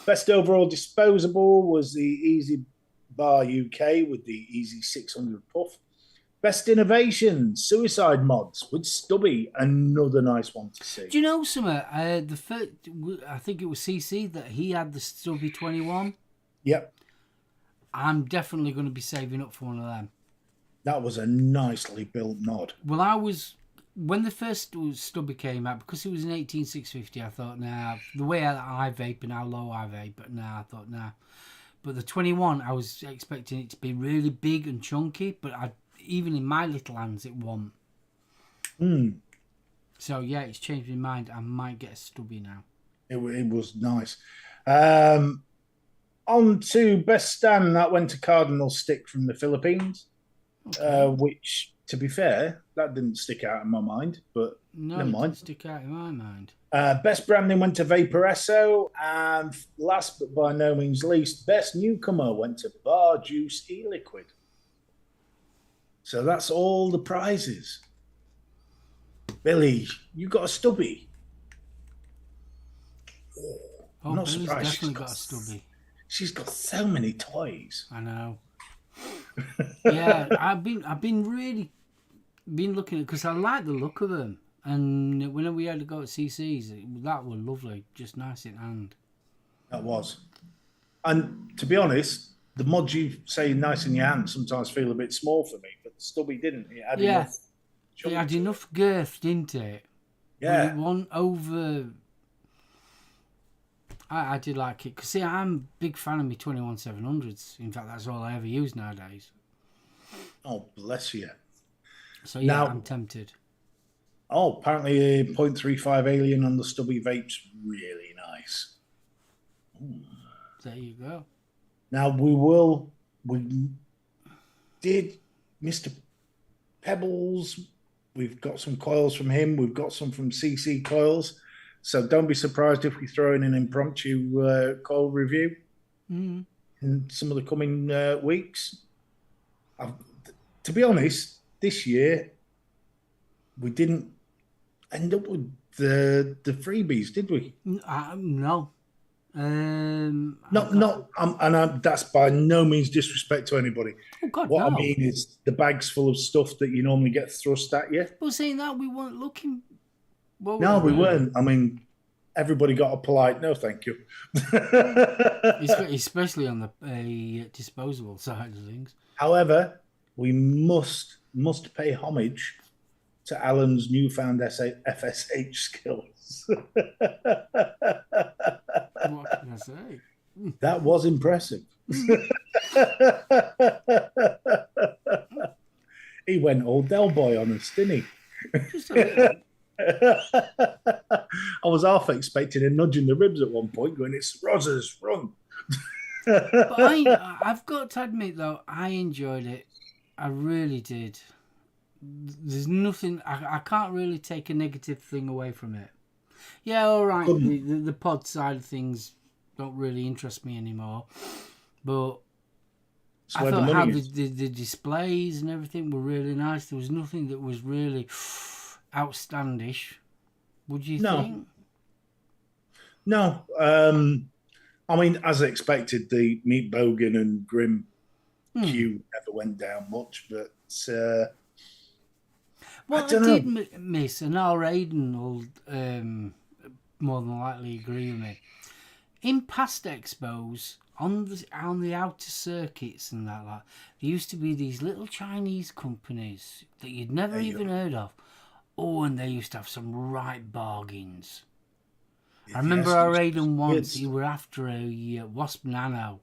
B: Best overall disposable was the Easy Bar UK with the Easy 600 Puff. Best innovation, Suicide Mods with Stubby. Another nice one to see.
A: Do you know something? The first, I think it was CC that he had the Stubby 21.
B: Yep.
A: I'm definitely going to be saving up for one of them.
B: That was a nicely built mod.
A: Well, when the first Stubby came out, because it was an 18650, I thought, nah, the way I vape and how low I vape, but nah, I thought, nah. But the 21, I was expecting it to be really big and chunky, but even in my little hands, it wasn't. So, yeah, it's changed my mind. I might get a Stubby now.
B: It was nice. On to best stand, that went to Cardinal Stick from the Philippines, which, to be fair, that didn't stick out in my mind, but
A: no,
B: never mind.
A: Didn't stick out in my mind.
B: Best branding went to Vaporesso, and last but by no means least, best newcomer went to Bar Juice E-Liquid. So that's all the prizes. Billy, you got a Stubby.
A: Oh,
B: I'm not
A: Billy's
B: surprised.
A: definitely got a Stubby.
B: She's got so many toys.
A: I know. Yeah, I've been really looking at, because I like the look of them, and when we had to go at CC's, that was lovely, just nice in hand.
B: That was, and to be honest, the mods you say nice in your hand sometimes feel a bit small for me, but the Stubby didn't. It had enough.
A: It had enough girth, didn't it?
B: Yeah.
A: But it wasn't over. I did like it because, see, I'm a big fan of my 21-700s. In fact, that's all I ever use nowadays.
B: Oh, bless you.
A: So, yeah,
B: Now,
A: I'm tempted.
B: Oh, apparently a 0.35 Alien on the Stubby vape's really nice. Ooh.
A: There you go.
B: Now, we did Mr. Pebbles. We've got some coils from him. We've got some from CC Coils. So don't be surprised if we throw in an impromptu coil review in some of the coming weeks. To be honest, this year we didn't end up with the freebies, did we?
A: No.
B: That's by no means disrespect to anybody.
A: Oh God,
B: what
A: no.
B: I mean is the bags full of stuff that you normally get thrust at you.
A: But saying that, we weren't looking. Well,
B: No, we weren't. I mean, everybody got a polite no, thank you.
A: Especially on the disposable side of things.
B: However, we must pay homage to Alan's newfound FSH skills.
A: What can I say?
B: That was impressive. He went all Del Boy on us, didn't he?
A: Just a little.
B: I was half expecting him nudging the ribs at one point, going, "It's Rosa's run."
A: But I've got to admit, though, I enjoyed it. I really did. There's nothing... I can't really take a negative thing away from it. Yeah, all right, the pod side of things don't really interest me anymore. But I thought how the displays and everything were really nice. There was nothing that was really outstandish. Would you think?
B: No. I mean, as expected, the Meat Bogan and Grim queue never went down much, but
A: what I did miss, and our Aiden will more than likely agree with me, in past expos, on the outer circuits and that, like, there used to be these little Chinese companies that you'd never even heard of. Oh, and they used to have some right bargains. I remember our Aiden once, he were after a Wasp Nano,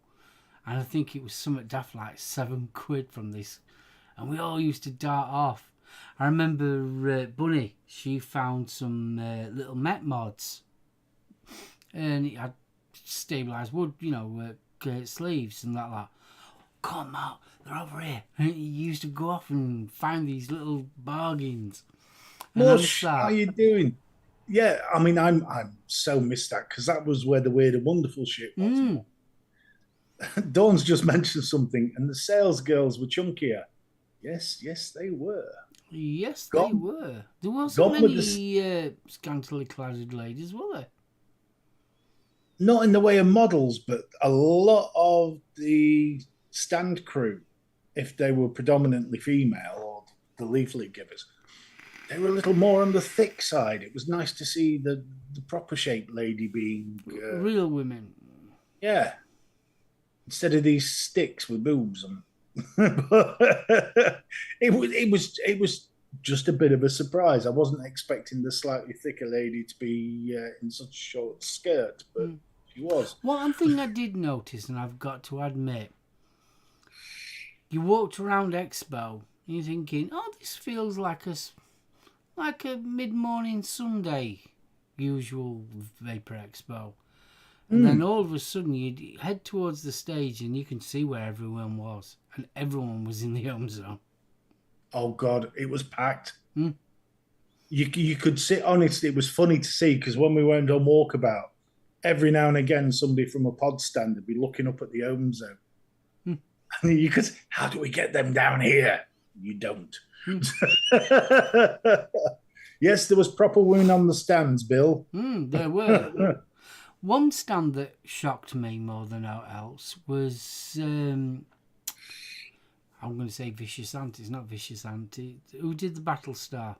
A: and I think it was something daft like £7 from this, and we all used to dart off. I remember Bunny, she found some little Met mods, and it had stabilised wood, sleeves and that, like, come out, they're over here. And he used to go off and find these little bargains.
B: Mush, how you doing? Yeah, I mean, I'm so missed that, because that was where the Weird and Wonderful shit was. Dawn's just mentioned something, and the sales girls were chunkier. Yes, they were.
A: Yes, they were. There wasn't many scantily clad ladies, were there?
B: Not in the way of models, but a lot of the stand crew, if they were predominantly female, or the leaflet givers, they were a little more on the thick side. It was nice to see the proper shaped lady being
A: real women.
B: Yeah, instead of these sticks with boobs on. it was just a bit of a surprise. I wasn't expecting the slightly thicker lady to be in such a short skirt, but she was.
A: One thing I did notice, and I've got to admit, you walked around Expo and you're thinking, oh, this feels like a mid-morning Sunday usual Vaper Expo. And then all of a sudden you'd head towards the stage and you can see where everyone was. And everyone was in the home zone.
B: Oh, God, it was packed. You could sit, honestly, it was funny to see, because when we went on walkabout, every now and again somebody from a pod stand would be looking up at the home zone. And you could, how do we get them down here? You don't. Yes, there was proper women on the stands, Bill.
A: There were. One stand that shocked me more than else was, I'm going to say Vicious Ant. It's not Vicious Ant. Who did the Battlestar?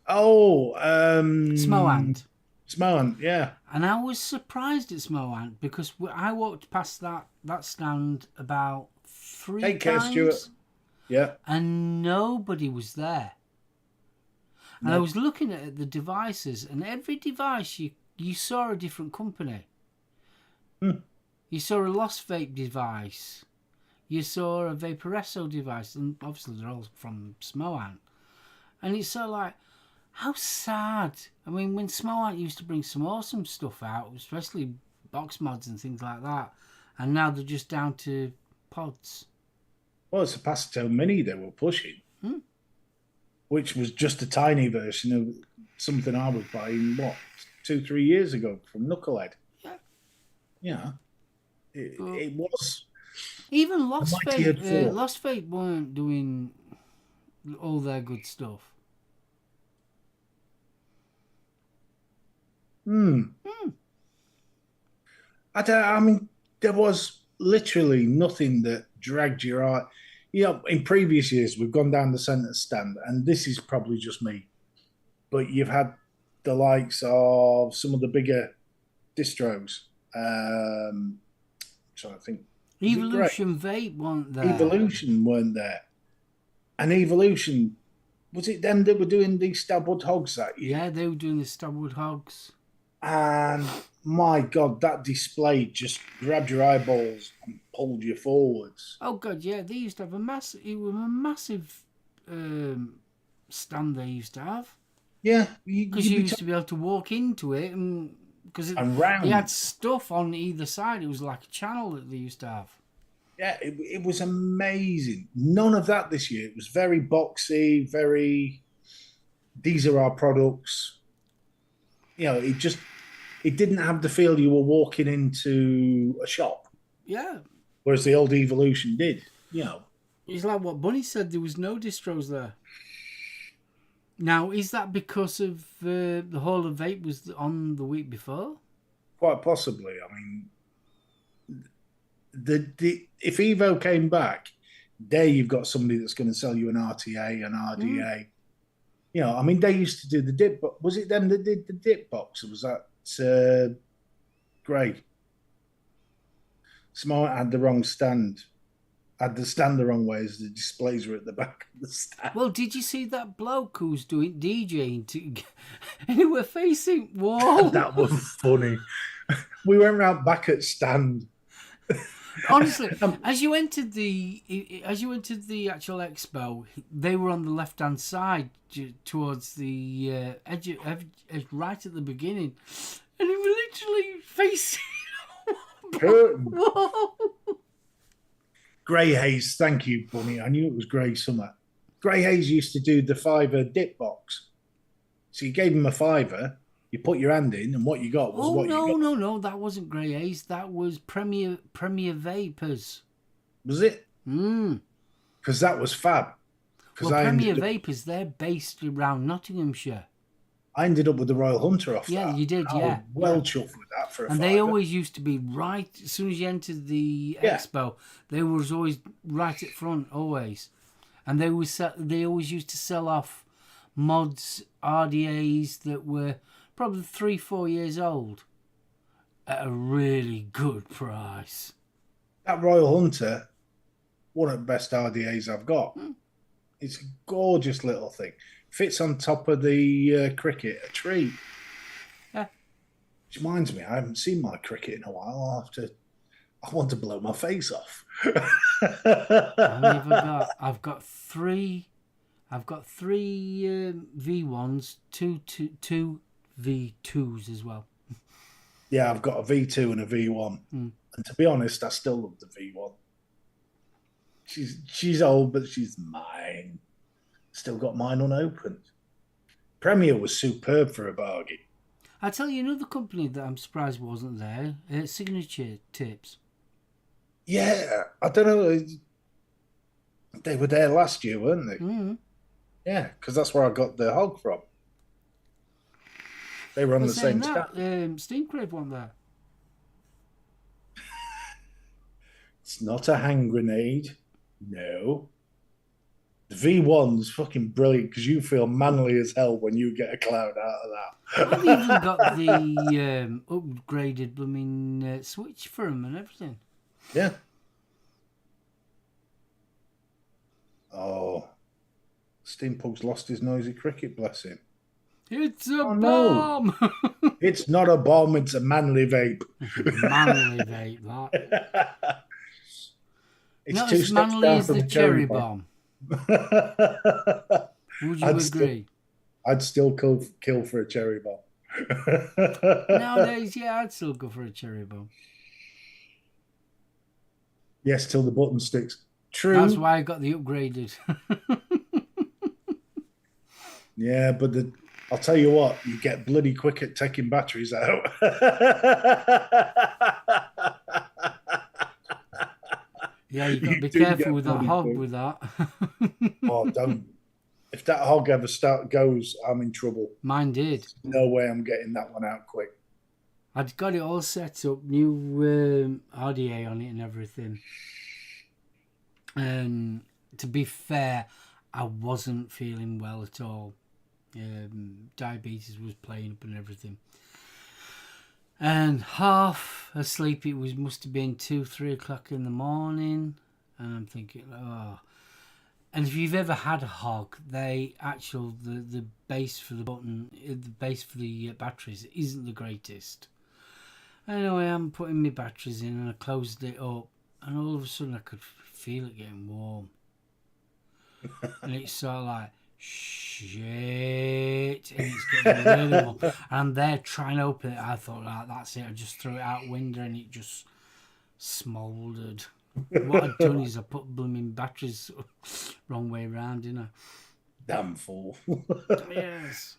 B: Oh,
A: Smo-Ant.
B: Smo-Ant, yeah.
A: And I was surprised at Smo-Ant, because I walked past that stand about 3 times. Take care, Stuart.
B: Yeah.
A: And nobody was there. And I was looking at the devices, and every device you saw a different company. You saw a Lost Vape device. You saw a Vaporesso device, and obviously they're all from Smo-Ant. And it's so like, how sad. I mean, when Smo-Ant used to bring some awesome stuff out, especially box mods and things like that, and now they're just down to pods.
B: Well, it's a Pasito Mini they were pushing, which was just a tiny version of something I was buying, 2-3 years ago from Knucklehead. Yeah. It was.
A: Even Lost Vape weren't doing all their good stuff.
B: I mean, there was literally nothing that dragged your eye. In previous years, we've gone down the centre stand, and this is probably just me, but you've had the likes of some of the bigger distros. So I think
A: Evolution Vape weren't there.
B: Evolution weren't there. And Evolution, was it them that were doing the Stabwood Hogs that year?
A: Yeah, they were doing the Stabwood Hogs.
B: And my God, that display just grabbed your eyeballs and pulled you forwards.
A: Oh God, yeah, they used to have a massive. It was a massive stand they used to have,
B: Yeah,
A: because
B: you'd
A: you
B: be
A: used to
B: talking
A: be able to walk into it, and because they had
B: around.
A: stuff on either side. It was like a channel that they used to have.
B: Yeah, it was amazing. None of that this year. It was very boxy, very, these are our products. You know, it didn't have the feel you were walking into a shop,
A: Yeah,
B: whereas the old Evolution did. You know,
A: it's like what Bunny said. There was no distros there. Now, is that because of the Hall of Vape was on the week before?
B: quite possibly. I mean, the if Evo came back, there you've got somebody that's going to sell you an RTA, an
A: Mm.
B: RDA. You know, I mean, they used to do the dip, but was it them that did the dip box, or was that Gray? Smart had the wrong stand, had the stand the wrong way as the displays were at the back of the stand.
A: Well, did you see that bloke who's doing DJing and they were facing wall?
B: That was funny. We went round back at stand.
A: Honestly,
B: Um,
A: as you entered the actual expo, they were on the left hand side towards the edge, right at the beginning, and they were literally facing
B: Curtain.
A: wall.
B: Grey Hayes, thank you, Bunny. I knew it was Grey Summer. Grey Hayes used to do the fiver dip box. So you gave him a fiver, you put your hand in, and what you got was
A: Oh
B: what you
A: no,
B: got.
A: no, no! That wasn't Grey Ace. That was Premier Vapors.
B: Was it?
A: Mm.
B: Because that was fab. Because
A: Well, Premier Vapors, they're based around Nottinghamshire.
B: I ended up with the Royal Hunter off
A: Yeah,
B: that.
A: you did.
B: I was
A: Yeah,
B: well
A: yeah.
B: chuffed with that for a
A: And they
B: fiver.
A: always used to be right as soon as you entered the
B: Yeah,
A: expo. They was always right at front, always. And they always used to sell off mods, RDAs that were probably 3-4 years old at a really good price.
B: that Royal Hunter, one of the best RDAs I've got. It's a gorgeous little thing. Fits on top of the cricket, a treat.
A: Yeah.
B: Which reminds me, I haven't seen my cricket in a while. I want to blow my face off.
A: How many have I got? I've got three V1s, two V2s as well.
B: Yeah, I've got a V2 and a V1. And to be honest, I still love the V1. She's old, but she's mine. Still got mine unopened. Premier was superb for a bargain.
A: I'll tell you another company that I'm surprised wasn't there. Signature Tips.
B: Yeah, I don't know. They were there last year, weren't they?
A: Mm.
B: Yeah, because that's where I got the hog from. They were on
A: Well,
B: the
A: saying
B: same
A: that,
B: stand.
A: Steam Crave wasn't there.
B: It's not a hand grenade. No. The V1's fucking brilliant because you feel manly as hell when you get a cloud out of that.
A: I've even got the upgraded blooming switch for them and everything.
B: Yeah. Oh. Steampug's lost his noisy cricket, bless him.
A: It's a
B: Oh,
A: bomb!
B: no. It's not a bomb, it's a manly vape.
A: Manly vape, that.
B: It's
A: Not
B: two
A: as
B: steps
A: manly
B: down
A: as
B: from
A: the
B: a
A: cherry bomb. Would you agree?
B: I'd still kill for a cherry bomb.
A: Nowadays, yeah, I'd still go for a cherry bomb.
B: Yes, till the button sticks. True.
A: That's why I got the upgraded.
B: Yeah, but I'll tell you what, you get bloody quick at taking batteries out.
A: Yeah, you've got to be
B: do
A: careful
B: get
A: with that
B: bloody
A: hog
B: quick.
A: with that.
B: Oh, don't. If that hog ever goes, I'm in trouble.
A: Mine did.
B: No way I'm getting that one out quick.
A: I'd got it all set up, new RDA on it and everything. And to be fair, I wasn't feeling well at all. Diabetes was playing up and everything. And half asleep, must have been 2-3 o'clock in the morning. And I'm thinking, oh. And if you've ever had a hog, the base for the button, the base for the batteries isn't the greatest. Anyway, I'm putting my batteries in and I closed it up, and all of a sudden I could feel it getting warm. And it's sort of like, shit, and it's getting really warm. And I'm there trying to open it. I thought, right, that's it. I just threw it out window and it just smouldered. What I'd done is I put blooming batteries wrong way around, didn't I?
B: Damn fool.
A: Yes.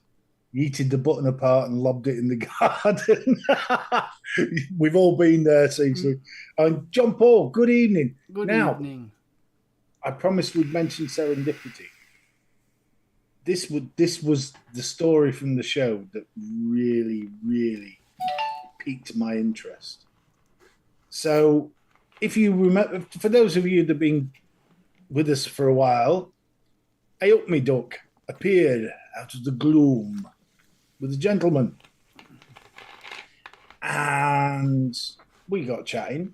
B: Yeeted the button apart and lobbed it in the garden. We've all been there, Cecily. And John Paul, good evening.
A: Good evening.
B: I promised we'd mention serendipity. This was the story from the show that really, really piqued my interest. So, if you remember, for those of you that have been with us for a while, a up me duck appeared out of the gloom with a gentleman, and we got chatting.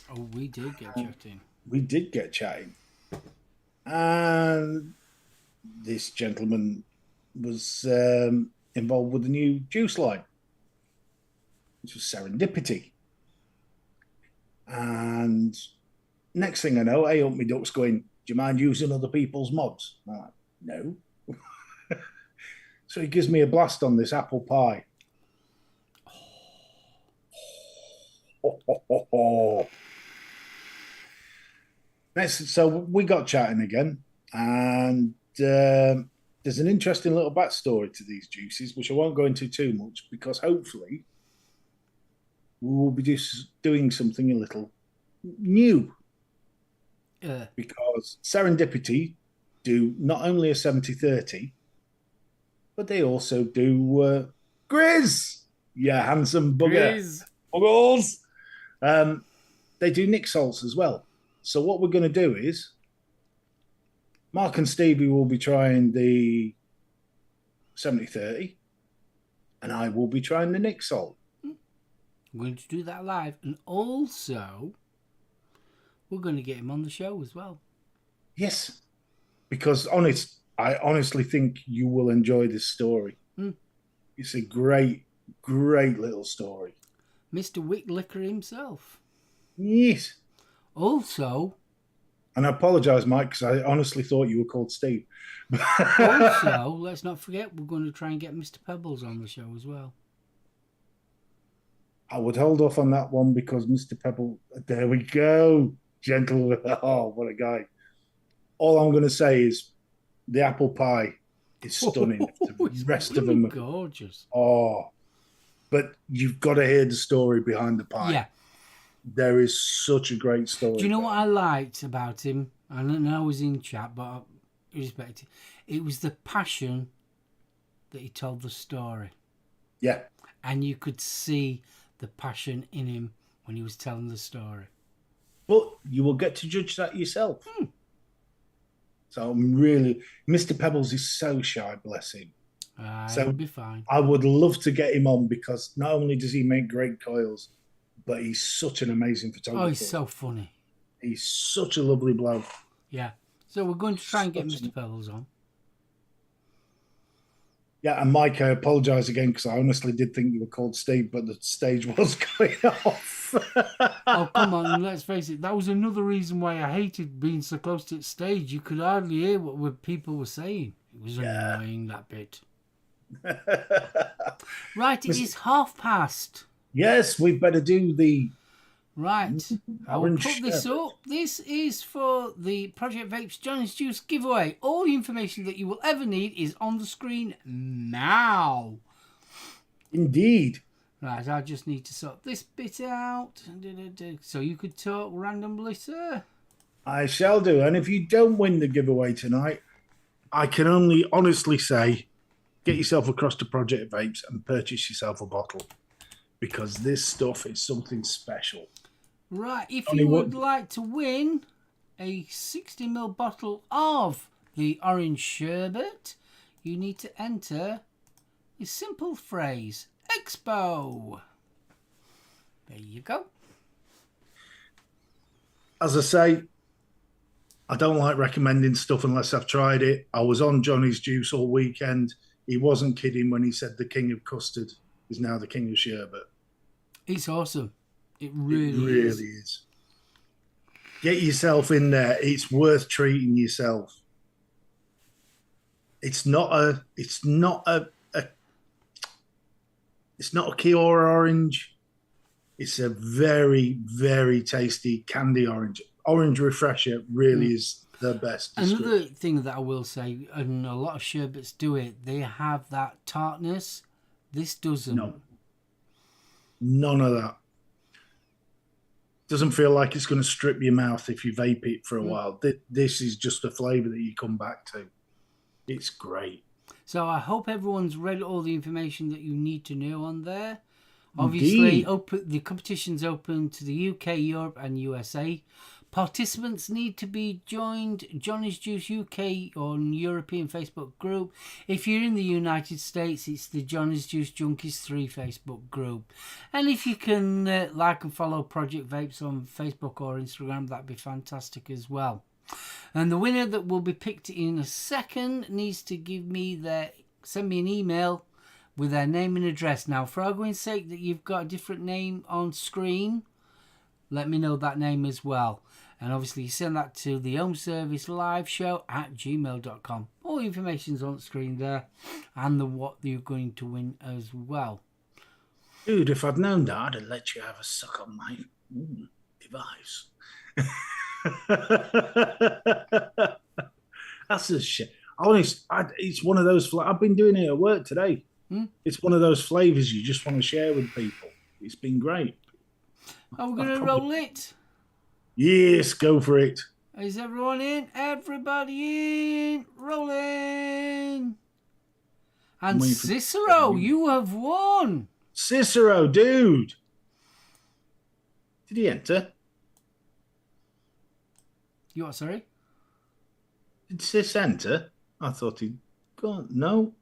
A: Oh, we did get chatting.
B: We did get chatting, and this gentleman was involved with the new juice line, which was Serendipity. And next thing I know, A Up Me Duck's going, do you mind using other people's mods? I'm like, no. So he gives me a blast on this apple pie. So we got chatting again, and there's an interesting little backstory to these juices, which I won't go into too much, because hopefully we will be doing something a little new. Because Serendipity do not only a 70-30, but they also do Grizz. Yeah, handsome bugger.
A: Grizz.
B: Buggles. They do Nick salts as well. So what we're going to do is Mark and Stevie will be trying the 70-30, and I will be trying the Nick salt.
A: We're going to do that live, and also we're going to get him on the show as well.
B: Yes, because I honestly think you will enjoy this story. It's a great, great little story.
A: Mr. Wick Liquor himself.
B: Yes.
A: Also,
B: and I apologise, Mike, because I honestly thought you were called Steve.
A: Also, let's not forget, we're going to try and get Mr. Pebbles on the show as well.
B: I would hold off on that one because Mr. Pebble, there we go. Gentle. Oh, what a guy. All I'm going to say is the apple pie is stunning. The rest
A: really
B: of them
A: are gorgeous.
B: Oh, but you've got to hear the story behind the pie.
A: Yeah.
B: There is such a great story.
A: Do you know what I liked about him? I know I was in chat, but I respect it. It was the passion that he told the story.
B: Yeah.
A: And you could see the passion in him when he was telling the story.
B: But you will get to judge that yourself. So I'm really... Mr. Pebbles is so shy, bless him.
A: He'll be fine.
B: I would love to get him on because not only does he make great coils, but he's such an amazing photographer.
A: Oh, he's so funny.
B: He's such a lovely bloke.
A: Yeah. So we're going to try and get Mr. Pebbles on.
B: Yeah, and Mike, I apologise again because I honestly did think you were called Steve, but the stage was going off.
A: Oh, come on, let's face it. That was another reason why I hated being so close to the stage. You could hardly hear what people were saying. It was annoying, that bit. Right, it is past.
B: Yes, we better do the...
A: Right, I will put this up. This is for the Project Vapes Johnny's Juice giveaway. All the information that you will ever need is on the screen now.
B: Indeed.
A: Right, I just need to sort this bit out. So you could talk randomly, sir.
B: I shall do. And if you don't win the giveaway tonight, I can only honestly say, get yourself across to Project Vapes and purchase yourself a bottle. Because this stuff is something special.
A: Right, if you would like to win a 60ml bottle of the orange sherbet, you need to enter a simple phrase, Expo. There you go.
B: As I say, I don't like recommending stuff unless I've tried it. I was on Johnny's Juice all weekend. He wasn't kidding when he said the king of custard is now the king of sherbet.
A: It's awesome. It
B: It
A: really
B: really is. Get yourself in there. It's worth treating yourself. It's not a Kiora orange. It's a very, very tasty candy orange. Orange Refresher really is the best.
A: Another thing that I will say, and a lot of sherbets do it, they have that tartness. This doesn't.
B: No. None of that. Doesn't feel like it's going to strip your mouth if you vape it for a while. This is just a flavour that you come back to. It's great.
A: So I hope everyone's read all the information that you need to know on there. Obviously, the competition's open to the UK, Europe and USA. Participants need to be joined Johnny's Juice UK on European Facebook group. If you're in the United States, it's the Johnny's Juice Junkies 3 Facebook group. And if you can like and follow Project Vapes on Facebook or Instagram, that'd be fantastic as well. And the winner that will be picked in a second needs to send me an email with their name and address. Now, for argument's sake that you've got a different name on screen, let me know that name as well. And obviously you send that to the Home Service Live Show at gmail.com. All the information's on the screen there, and what you're going to win as well.
B: Dude, if I'd known that, I'd have let you have a suck on my device. That's a shit. Honest, it's one of those. I've been doing it at work today. It's one of those flavors you just want to share with people. It's been great.
A: Are we going to roll it?
B: Yes, go for it.
A: Is everyone in? Everybody in. Rolling. And Cicero, you have won.
B: Cicero, dude. Did he enter?
A: You what, sorry?
B: Did Cis enter? I thought he'd gone. No.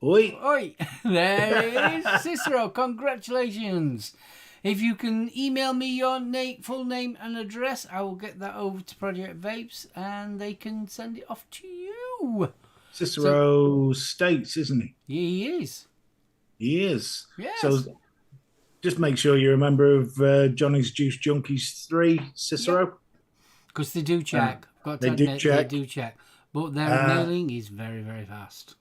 B: Oi.
A: Oi. There it is. Cicero, congratulations. If you can email me your full name and address, I will get that over to Project Vapes and they can send it off to you.
B: Cicero States, isn't he?
A: He is.
B: He is.
A: Yes.
B: So just make sure you're a member of Johnny's Juice Junkies 3, Cicero.
A: Because they do check. They do check. But their mailing is very, very fast.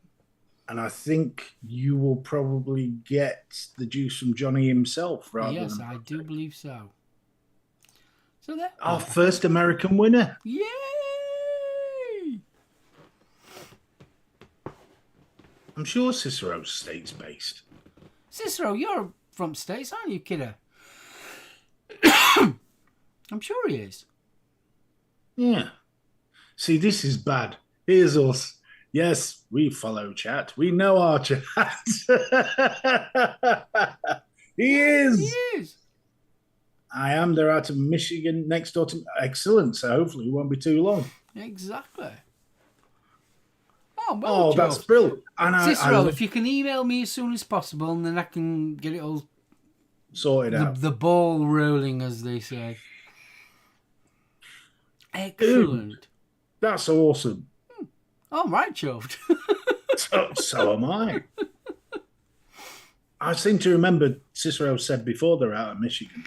B: And I think you will probably get the juice from Johnny himself.
A: Yes, I do believe so. So there.
B: Our first American winner.
A: Yay!
B: I'm sure Cicero's States-based.
A: Cicero, you're from States, aren't you, kiddo? I'm sure he is.
B: Yeah. See, this is bad. Here's us. Yes, we follow chat. We know our chat. He is.
A: He is.
B: I am. They're out of Michigan next door to. Excellent. So hopefully it won't be too long.
A: Exactly. Oh,
B: that's brilliant. And
A: Cicero, if you can email me as soon as possible, and then I can get it all
B: sorted out.
A: The ball rolling, as they say. Excellent.
B: Dude, that's awesome.
A: I'm right, chuffed.
B: so am I. I seem to remember Cicero said before they're out of Michigan.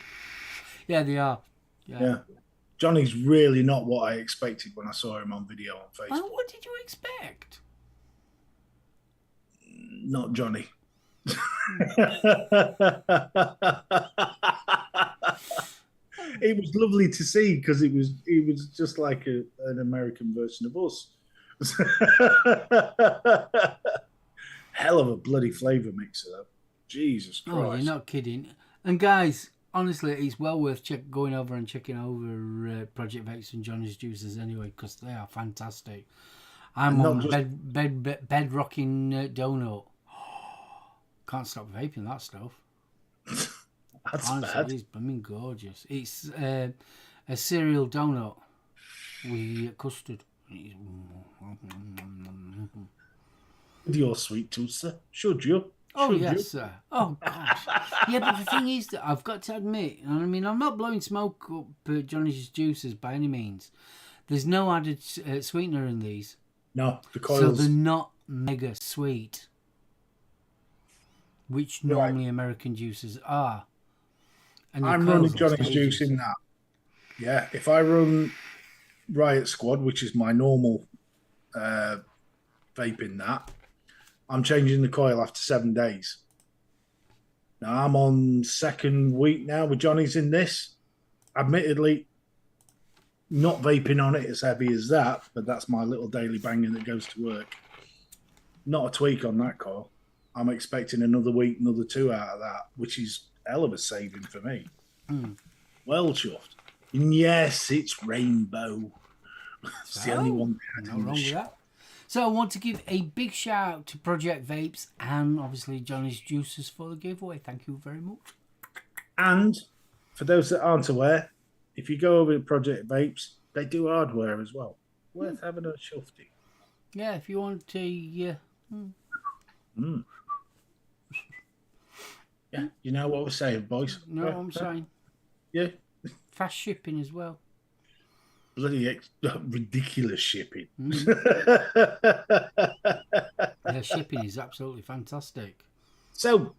A: Yeah, they are. Yeah.
B: Johnny's really not what I expected when I saw him on video on Facebook.
A: Well, what did you expect?
B: Not Johnny. It was lovely to see because it was just like an American version of us. Hell of a bloody flavour mixer, though. Jesus Christ.
A: Oh, you're not kidding. And guys, honestly, it's well worth going over and checking over Project Vapes and Johnny's Juices anyway, because they are fantastic. I'm on bed rocking donut. Can't stop vaping that stuff.
B: That's
A: honestly,
B: bad.
A: It's blooming gorgeous. It's a cereal donut with custard.
B: With your sweet tooth, sir. Should you?
A: Oh, yes, sir. Oh, gosh. Yeah, but the thing is that I've got to admit, and I mean, I'm not blowing smoke up Johnny's Juices by any means. There's no added sweetener in these.
B: No, the
A: So
B: coils.
A: they're not mega sweet, which
B: Right.
A: normally American juices are. And your
B: I'm
A: coils
B: running
A: on
B: Johnny's
A: stages.
B: juice in that. Yeah, if I run Riot Squad, which is my normal vape in that, I'm changing the coil after 7 days. Now I'm on second week now with Johnny's in this. Admittedly, not vaping on it as heavy as that, but that's my little daily banger that goes to work. Not a tweak on that coil. I'm expecting another week, another 2 out of that, which is hell of a saving for me. Well chuffed. And yes, it's rainbow. It's the only one
A: No wrong with that. So I want to give a big shout out to Project Vapes and obviously Johnny's Juices for the giveaway. Thank you very much.
B: And for those that aren't aware, if you go over to Project Vapes, they do hardware as well. Worth having a shufty.
A: Yeah, if you want to...
B: Yeah, you know what we're saying, boys?
A: know what I'm saying?
B: Yeah.
A: Fast shipping as well.
B: Bloody ridiculous shipping.
A: Yeah, shipping is absolutely fantastic.
B: So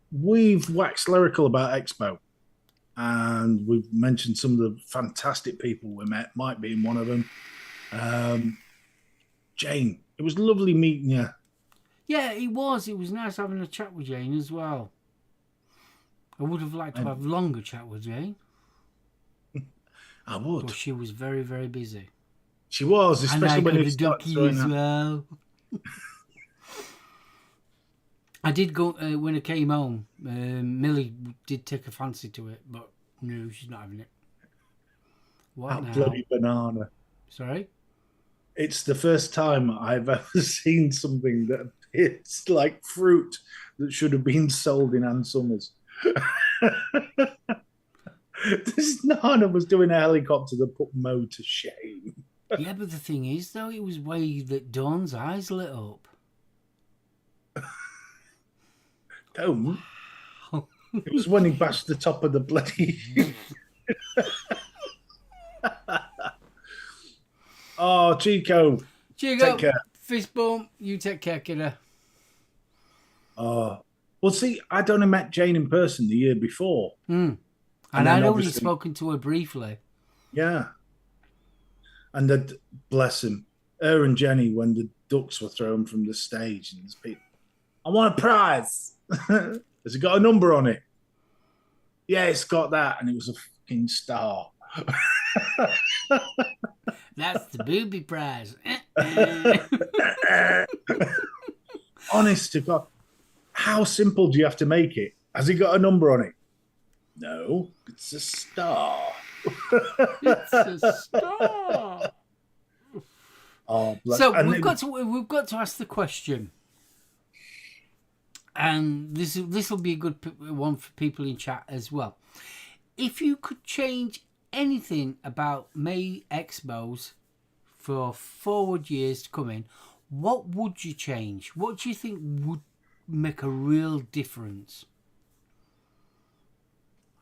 B: we've waxed lyrical about Expo, and we've mentioned some of the fantastic people we met, Mike being one of them. Jane, it was lovely meeting you.
A: Yeah, it was. It was nice having a chat with Jane as well. I would have liked to have a longer chat with Jane.
B: I would.
A: But she was very, very busy.
B: She was, especially
A: and I
B: when
A: got
B: you
A: a
B: start
A: ducky
B: throwing
A: as
B: that.
A: well. I did go when I came home. Millie did take a fancy to it, but no, she's not having it. What
B: That
A: now?
B: bloody banana.
A: Sorry?
B: It's the first time I've ever seen something that it's like fruit that should have been sold in Ann Summers. This Nana was doing a helicopter that put Mo to shame.
A: Yeah, but the thing is, though, it was way that Dawn's eyes lit up.
B: Don't. It was when he bashed the top of the bloody... Oh, Chico.
A: Chico,
B: Take care.
A: fist bump. You take care, kiddo.
B: Oh. Well, see, I'd only met Jane in person the year before.
A: And
B: then
A: I'd only
B: obviously-
A: spoken to her briefly.
B: Yeah. And that, bless him, her and Jenny, when the ducks were thrown from the stage, and there's people, I want a prize. Has it got a number on it? Yeah, it's got that. And it was a fucking star.
A: That's the booby prize.
B: Honest to God, how simple do you have to make it? Has it got a number on it? No, it's a star.
A: It's a star.
B: Oh,
A: So we've got to ask the question, and this will be a good one for people in chat as well. If you could change anything about May Expos for forward years to come in, what would you change? What do you think would make a real difference?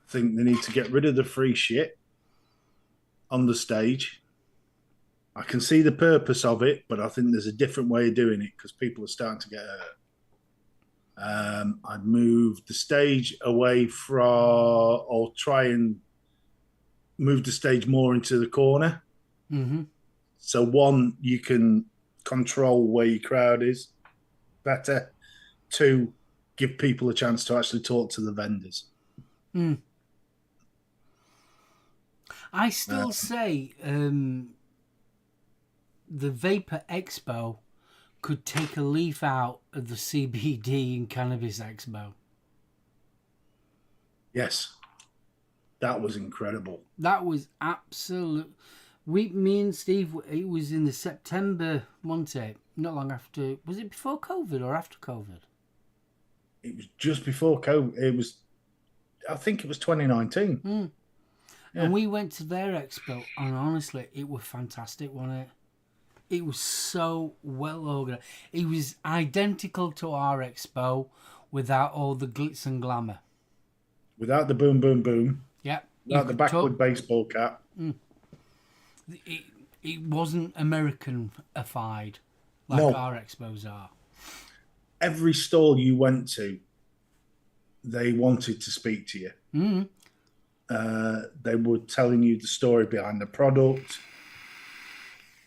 B: I think they need to get rid of the free shit on the stage. I can see the purpose of it, but I think there's a different way of doing it because people are starting to get hurt. I'd move the stage away from, or try and move the stage more into the corner.
A: Mm-hmm.
B: So one, you can control where your crowd is better. Two, give people a chance to actually talk to the vendors.
A: I still say the Vaper Expo could take a leaf out of the CBD and Cannabis Expo.
B: Yes. That was incredible.
A: That was absolute. Me and Steve, it was in the September, wasn't it? Not long after. Was it before COVID or after COVID?
B: It was just before COVID. I think it was 2019. Yeah.
A: And we went to their expo, and honestly, it was fantastic, wasn't it? It was so well organised. It was identical to our expo without all the glitz and glamour.
B: Without the boom, boom, boom.
A: Yeah.
B: Without the backward baseball cap.
A: It it wasn't American-ified like
B: No.
A: our expos are.
B: Every stall you went to, they wanted to speak to you.
A: Mm.
B: They were telling you the story behind the product.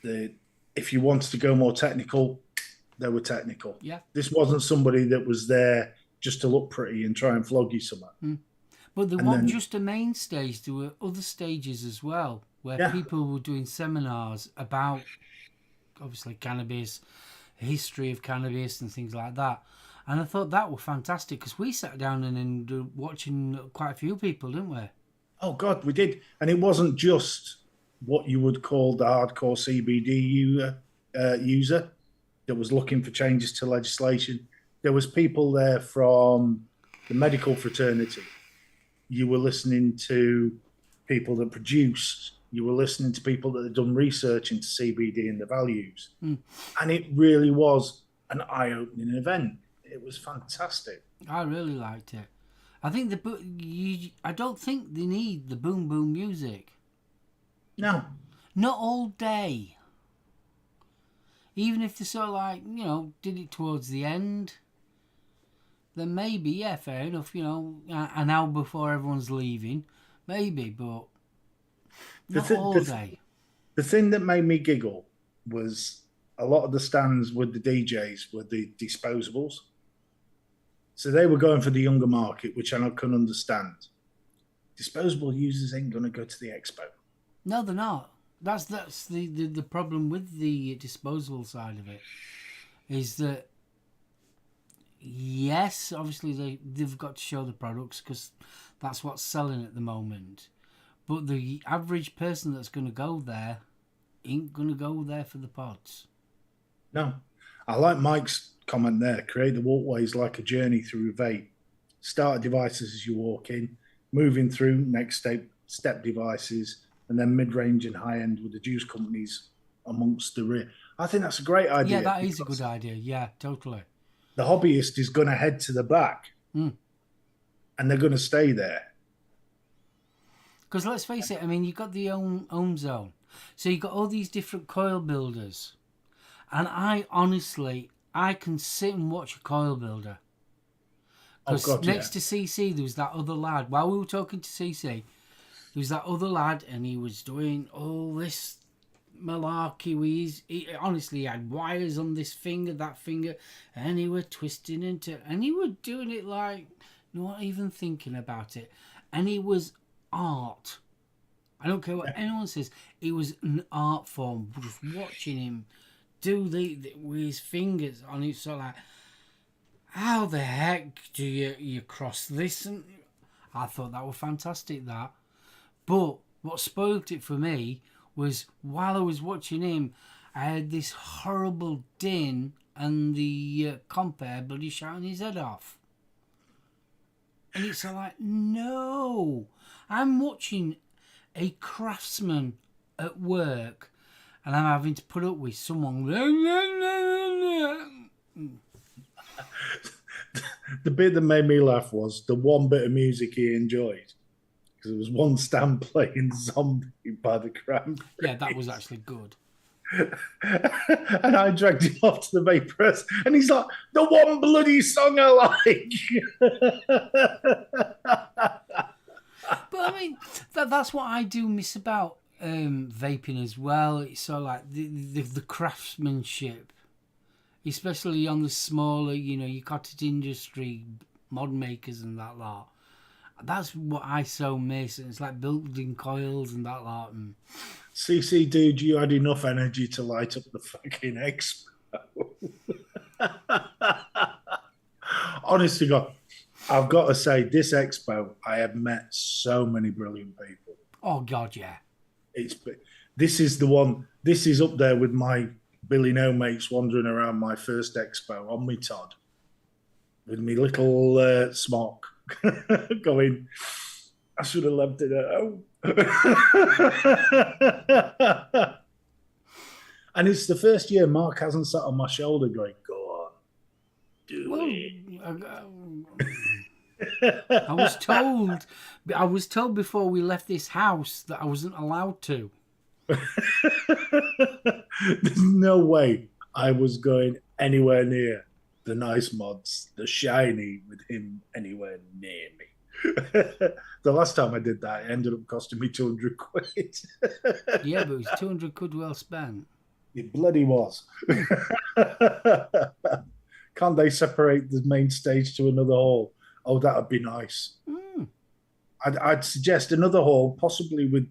B: If you wanted to go more technical, they were technical.
A: Yeah.
B: This wasn't somebody that was there just to look pretty and try and flog you somewhere.
A: Mm. But there wasn't just a main stage. There were other stages as well where people were doing seminars about, obviously, cannabis, history of cannabis and things like that. And I thought that were fantastic because we sat down and watching quite a few people, didn't we?
B: Oh, God, we did. And it wasn't just what you would call the hardcore CBD user that was looking for changes to legislation. There was people there from the medical fraternity. You were listening to people that produced. You were listening to people that had done research into CBD and the values.
A: Mm.
B: And it really was an eye-opening event. It was fantastic.
A: I really liked it. I think I don't think they need the boom boom music.
B: No.
A: Not all day. Even if they sort of like, did it towards the end, then maybe, yeah, fair enough, an hour before everyone's leaving, maybe, but not all day.
B: The thing that made me giggle was a lot of the stands with the DJs were the disposables. So they were going for the younger market, which I can understand. Disposable users ain't going to go to the expo.
A: No, they're not. That's the problem with the disposable side of it, is that, yes, obviously they've got to show the products because that's what's selling at the moment. But the average person that's going to go there ain't going to go there for the pods. No.
B: I like Mike's comment there. Create the walkways like a journey through vape. Start devices as you walk in, moving through next step devices, and then mid-range and high-end with the juice companies amongst the rear. I think that's a great idea.
A: Yeah, that is a good idea. Yeah, totally.
B: The hobbyist is going to head to the back, and they're going to stay there.
A: Because let's face it, I mean, you've got the ohm zone. So you've got all these different coil builders. And I can sit and watch a coil builder. Because next to CC, there was that other lad. While we were talking to CC, there was that other lad, and he was doing all this malarkey. He honestly had wires on this finger, that finger, and he were twisting and he were doing it like not even thinking about it. And it was art. I don't care what anyone says. It was an art form. Just watching him do with his fingers on it, so like, how the heck do you cross this? And I thought that was fantastic, that. But what spoiled it for me was while I was watching him, I had this horrible din and the compere bloody shouting his head off. And it's like, no, I'm watching a craftsman at work and I'm having to put up with someone.
B: The bit that made me laugh was the one bit of music he enjoyed. Because there was one stand playing Zombie by the Cranberries.
A: Yeah, that was actually good.
B: And I dragged him off to the Vaper, and he's like, the one bloody song I like.
A: But I mean, that's what I do miss about vaping as well. It's sort of like the craftsmanship, especially on the smaller, your cottage industry, mod makers and that lot. That's what I so miss. And it's like building coils and that lot. And
B: CC, dude, you had enough energy to light up the fucking Expo. Honestly, God, I've got to say, this Expo, I have met so many brilliant people.
A: Oh, God, yeah.
B: This is the one, this is up there with my Billy No mates wandering around my first Expo on me Todd with me little smock going, I should have left it at home. And it's the first year Mark hasn't sat on my shoulder going, go on, do it.
A: I was told before we left this house that I wasn't allowed to.
B: There's no way I was going anywhere near the nice mods, the shiny, with him anywhere near me. The last time I did that, it ended up costing me 200 quid.
A: Yeah, but it was 200 quid well spent.
B: It bloody was. Can't they separate the main stage to another hall? Oh, that would be nice.
A: Mm.
B: I'd suggest another hall, possibly with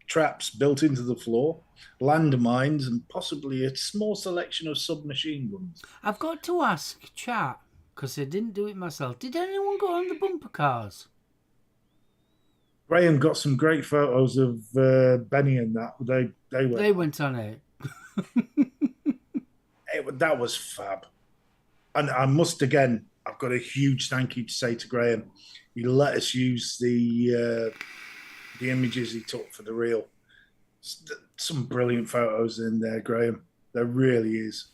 B: traps built into the floor, landmines, and possibly a small selection of submachine guns.
A: I've got to ask, chat, because I didn't do it myself. Did anyone go on the bumper cars?
B: Graham got some great photos of Benny and that. They
A: went on it.
B: That was fab. And I must again, I've got a huge thank you to say to Graham. He let us use the images he took for the reel. Some brilliant photos in there, Graham. There really is.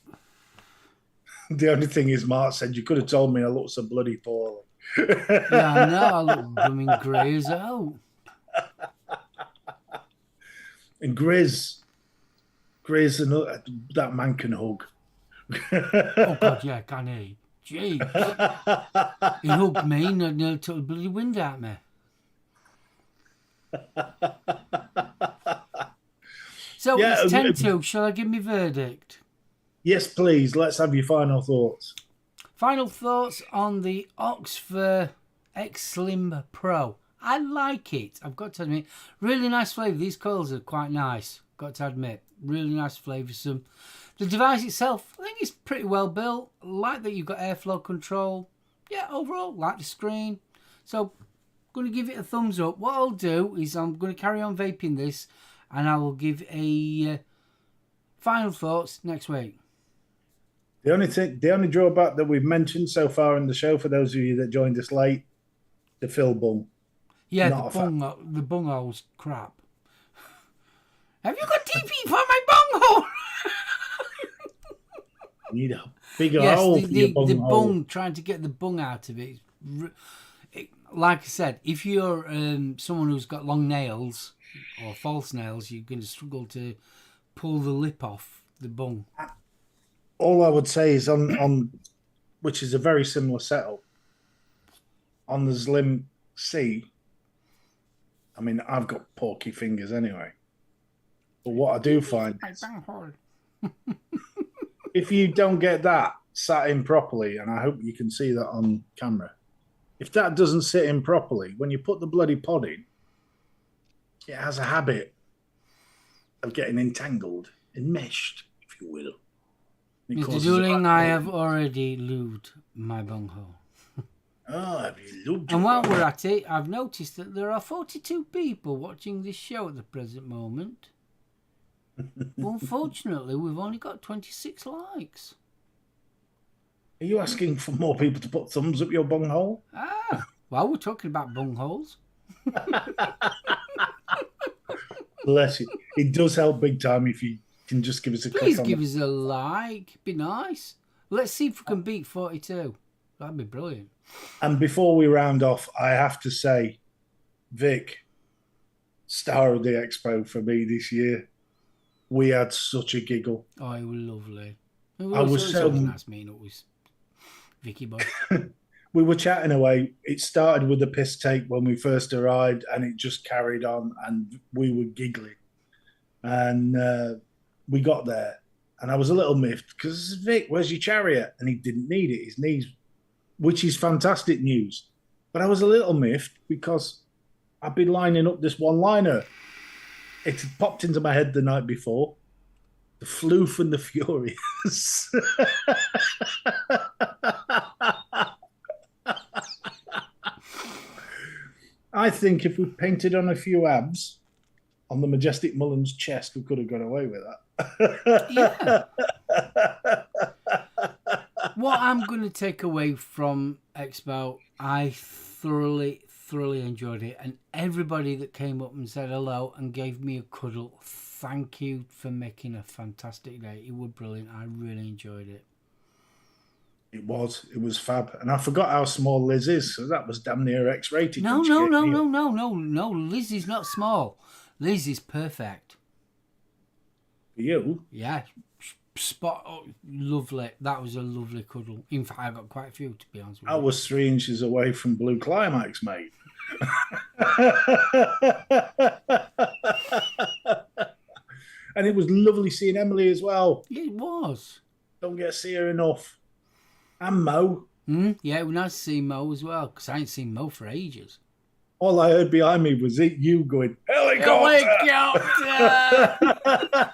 B: The only thing is, Mark said, you could have told me I looked so bloody poorly.
A: Yeah, I know. I look blooming grey as hell.
B: And Grizz, that man can hug.
A: Oh, God, yeah, can he? Jeez. He hugged me and nearly took the bloody wind out of me. So yeah, it's 10-2. Shall I give me verdict?
B: Yes, please. Let's have your final thoughts.
A: Final thoughts on the OXVA Xlim-Pro. I like it. I've got to admit. Really nice flavour. These coils are quite nice. Got to admit. Really nice flavoursome. The device itself, I think it's pretty well built. Like that you've got airflow control. Yeah, overall, like the screen. So, going to give it a thumbs up. What I'll do is I'm going to carry on vaping this, and I will give a final thoughts next week.
B: The only drawback that we've mentioned so far in the show, for those of you that joined us late, the fill bung.
A: Yeah, the bung hole's crap. Have you got TP for my bung hole?
B: You need a bigger hole for your bung hole.
A: Bung, trying to get the bung out of it. Like I said, if you're someone who's got long nails or false nails, you're going to struggle to pull the lip off the bung.
B: All I would say is on which is a very similar setup, on the Xlim C, I mean, I've got porky fingers anyway. But what I do find is, if you don't get that sat in properly, and I hope you can see that on camera, if that doesn't sit in properly, when you put the bloody pod in, it has a habit of getting entangled, enmeshed, if you will.
A: Mr. Dooling, I have already lubed my bunghole.
B: Oh, have you lubed?
A: And while we're at it, I've noticed that there are 42 people watching this show at the present moment. Unfortunately, we've only got 26 likes.
B: Are you asking for more people to put thumbs up your bunghole?
A: Well, we're talking about bungholes.
B: Bless you. It does help big time if you can just give us a click.
A: Please give us a like. Be nice. Let's see if we can beat 42. That'd be brilliant.
B: And before we round off, I have to say, Vic, star of the Expo for me this year. We had such a giggle.
A: Oh, it was lovely.
B: I was so
A: nice meeting up with Vicky boy.
B: We were chatting away. It started with a piss take when we first arrived, and it just carried on, and we were giggling. And we got there, and I was a little miffed because, Vic, where's your chariot? And he didn't need it. His knees, which is fantastic news. But I was a little miffed because I'd been lining up this one-liner. It had popped into my head the night before. The Floof and the Furious. I think if we painted on a few abs on the Majestic Mullen's chest, we could have got away with that.
A: Yeah. What I'm going to take away from Expo, I thoroughly enjoyed it. And everybody that came up and said hello and gave me a cuddle, thank you for making a fantastic day. It was brilliant. I really enjoyed it.
B: It was fab. And I forgot how small Liz is, so that was damn near X-rated.
A: No. Liz is not small. Liz is perfect.
B: For you?
A: Yeah, spot on, lovely. That was a lovely cuddle. In fact, I got quite a few, to be honest with
B: I
A: you.
B: was 3 inches away from Blue Climax, mate. And it was lovely seeing Emily as well.
A: It was.
B: Don't get to see her enough. And Mo.
A: Yeah, it was nice to see Mo as well, because I ain't seen Mo for ages.
B: All I heard behind me was you going, helicopter!
A: Helicopter!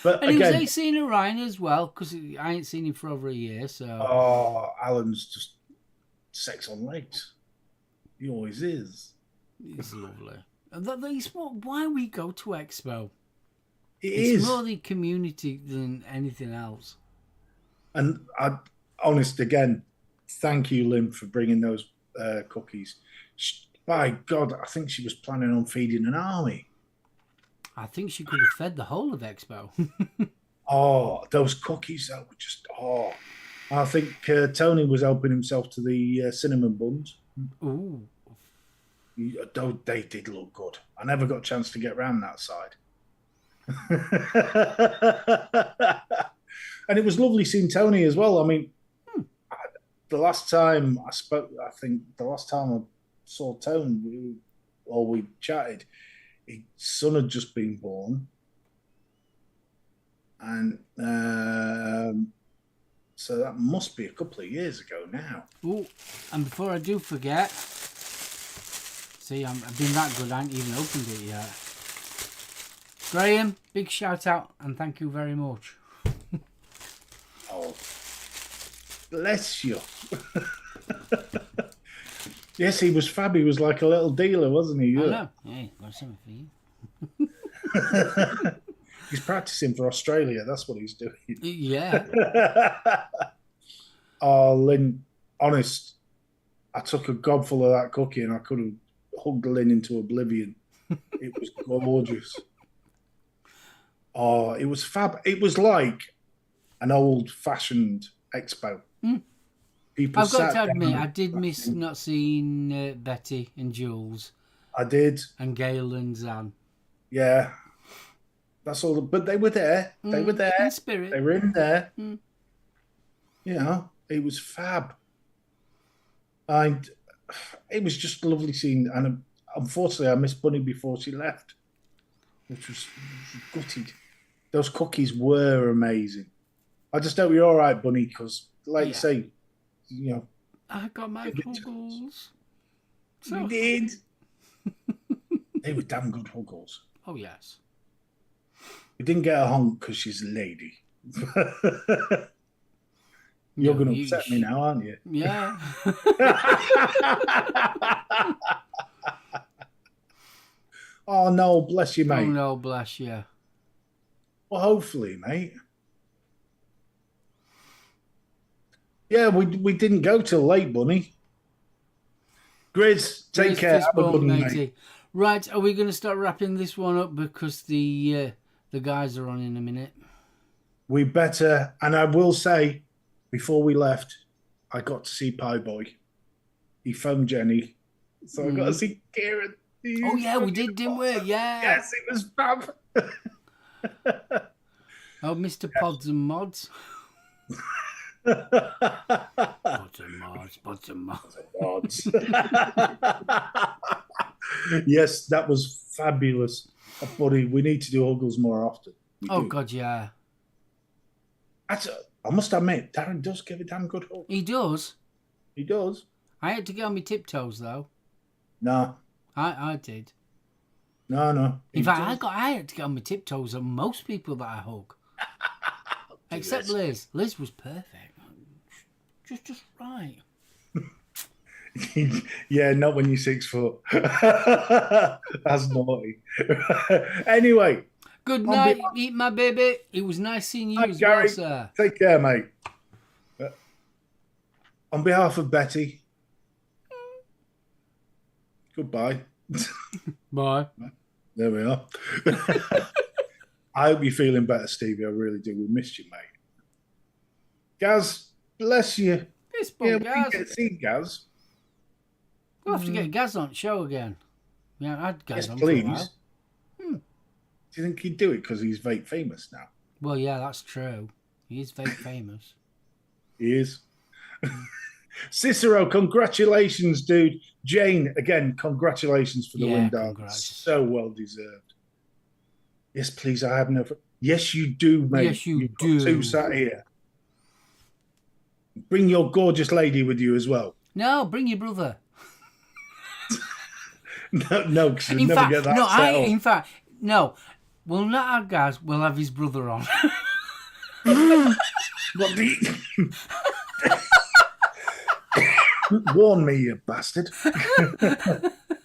B: But
A: And he was
B: again,
A: like seeing Ryan as well, because I ain't seen him for over a year, so...
B: oh, Alan's just sex on legs. He always is.
A: It's lovely. And that's why we go to Expo.
B: It's
A: It's more the community than anything else.
B: And honest again, thank you, Lim, for bringing those cookies. By God, I think she was planning on feeding an army.
A: I think she could have fed the whole of Expo.
B: Oh, those cookies, that were just, oh. I think Tony was helping himself to the cinnamon buns.
A: Ooh.
B: They did look good. I never got a chance to get around that side. And it was lovely seeing Tony as well. I mean, the last time I spoke, I think the last time I saw Tony, or we chatted, his son had just been born. And so that must be a couple of years ago now.
A: Ooh. And before I do forget, see, I've been that good, I ain't even opened it yet. Graham, big shout out and thank you very much.
B: Oh, bless you. Yes, he was fab. He was like a little dealer, wasn't he?
A: I know. Hey, got something for you.
B: He's practicing for Australia. That's what he's doing.
A: Yeah.
B: Oh, Lynn, honest, I took a gobful of that cookie and I could have hugged Lynn into oblivion. It was gorgeous. Oh, it was fab. It was like an old-fashioned expo. People
A: I've got to
B: sat
A: admit,
B: down.
A: I did miss not seeing Betty and Jules
B: I did.
A: and Gail and Zan.
B: Yeah. That's all. But they were there. They were there.
A: In spirit.
B: They were in there.
A: Mm.
B: You know, it was fab. And it was just lovely seeing. And unfortunately, I missed Bunny before she left, which was gutted. Those cookies were amazing. I just hope you're all right, Bunny, because, like you say, you know.
A: I got my huggles.
B: You did. They were damn good huggles.
A: Oh, yes.
B: We didn't get a honk because she's a lady. You're going to upset me now, aren't you?
A: Yeah.
B: Oh, no, bless you, mate.
A: Oh, no, bless you.
B: Well, hopefully, mate. Yeah, we didn't go till late, Bunny. Grizz, take care. Have a good one, mate.
A: Right, are we going to start wrapping this one up because the guys are on in a minute?
B: We better. And I will say, before we left, I got to see Pie Boy. He phoned Jenny, so I got to see Kieran.
A: Oh yeah, we did, didn't we? Yeah.
B: Yes, it was fab.
A: Oh, Mr. Pods and Mods. Pods and Mods, Pods and Mods.
B: Yes, that was fabulous. Buddy, we need to do Huggles more often.
A: God, yeah.
B: I must admit, Darren does give a damn good hug.
A: He does.
B: He does.
A: I had to get on my tiptoes though.
B: No.
A: I did.
B: No.
A: In fact, I had to get on my tiptoes on most people that I hug. Except Liz. Liz was perfect. Just right.
B: Yeah, not when you're 6 foot. That's naughty. Anyway.
A: Good night, eat my baby. It was nice seeing you as well, sir.
B: Take care, mate. On behalf of Betty, goodbye.
A: Bye.
B: There we are. I hope you're feeling better, Stevie. I really do. We missed you, mate. Gaz, bless you.
A: This one, Gaz.
B: We get to see Gaz.
A: We'll have to get Gaz on the show again. Yeah, I had guys
B: Yes,
A: on for a
B: please.
A: while.
B: Do you think he'd do it because he's vape famous now?
A: Well, yeah, that's true. He is very famous.
B: He is. Cicero, congratulations, dude. Jane, again, congratulations for the win, darling.
A: Congrats.
B: So well deserved. Yes, please. I have no. Yes, you do, mate.
A: Yes, you
B: You've
A: do.
B: got two sat here. Bring your gorgeous lady with you as well.
A: No, bring your brother.
B: No, because you'll never get that set up.
A: In fact, no. We'll not have guys. We'll have his brother on.
B: What the... Warn me, you bastard.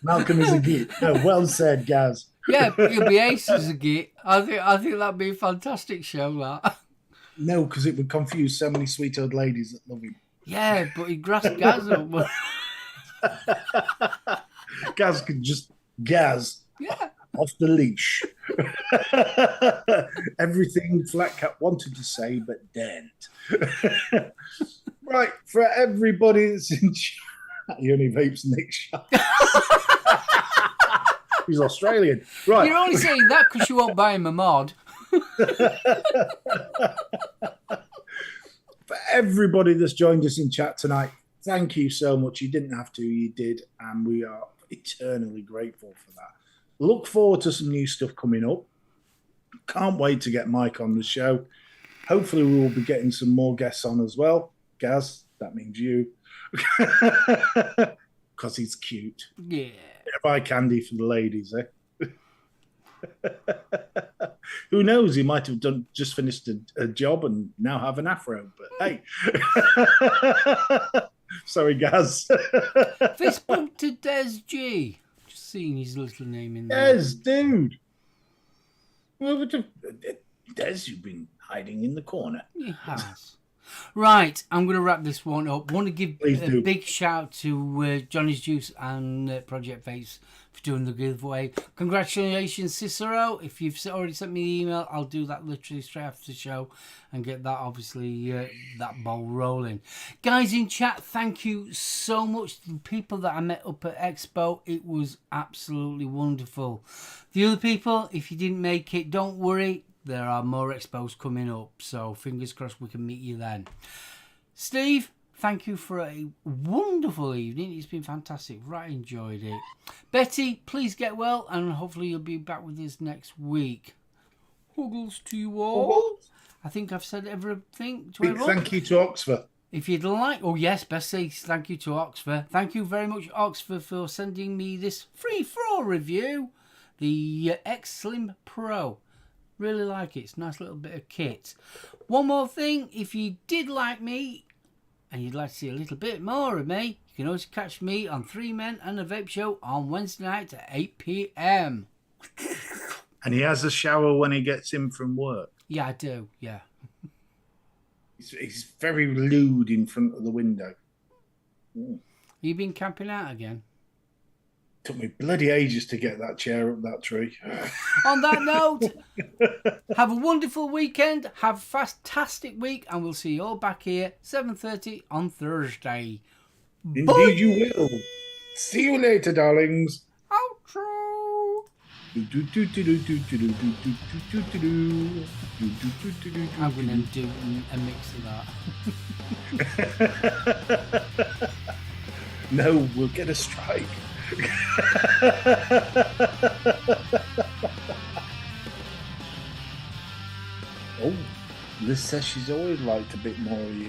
B: Malcolm is a git. No, well said, Gaz.
A: Yeah, he'll be ace as a git. I think that'd be a fantastic show, that.
B: No, because it would confuse so many sweet old ladies that love him.
A: Yeah, but he grasped Gaz up.
B: Gaz could just Gaz off the leash. Everything Flat Cat wanted to say but daren't. Right, for everybody that's in chat, he only vapes Nick Shot. He's Australian. Right.
A: You're only saying that because you won't buy him a mod.
B: For everybody that's joined us in chat tonight, thank you so much. You didn't have to, you did, and we are eternally grateful for that. Look forward to some new stuff coming up. Can't wait to get Mike on the show. Hopefully we will be getting some more guests on as well. Gaz, that means you. Because he's cute.
A: Yeah.
B: Buy candy for the ladies, eh? Who knows? He might have just finished a job and now have an afro. But hey, sorry, Gaz.
A: Fist bump to Des G. Just seeing his little name in there.
B: Des, dude. Well, Des, you've been hiding in the corner.
A: He has. Right, I'm going to wrap this one up. Want to give a big shout to Johnny's Juice and Project Face for doing the giveaway. Congratulations, Cicero. If you've already sent me the email, I'll do that literally straight after the show and get that, obviously, that ball rolling. Guys in chat, thank you so much to the people that I met up at Expo. It was absolutely wonderful. The other people, if you didn't make it, don't worry. There are more expos coming up, so fingers crossed we can meet you then. Steve, thank you for a wonderful evening. It's been fantastic. Right, enjoyed it. Betty, please get well, and hopefully you'll be back with us next week. Huggles to you all. I think I've said everything to everyone.
B: Thank you to OXVA.
A: If you'd like, oh yes, best say thank you to OXVA. Thank you very much, OXVA, for sending me this free-for-all review, the Xlim-Pro. Really like it. It's a nice little bit of kit. One more thing. If you did like me and you'd like to see a little bit more of me, you can always catch me on 3 Men and a Vape Show on Wednesday night at 8 p.m.
B: And he has a shower when he gets in from work.
A: Yeah, I do. Yeah.
B: He's very lewd in front of the window.
A: You been camping out again?
B: Took me bloody ages to get that chair up that tree.
A: On that note, have a wonderful weekend, have a fantastic week, and we'll see you all back here 7:30 on Thursday.
B: Indeed
A: Bye.
B: you will. See you later, darlings.
A: Outro. I'm going to do a mix of that.
B: No, we'll get a strike. Oh, Liz says she's always liked a bit more of you.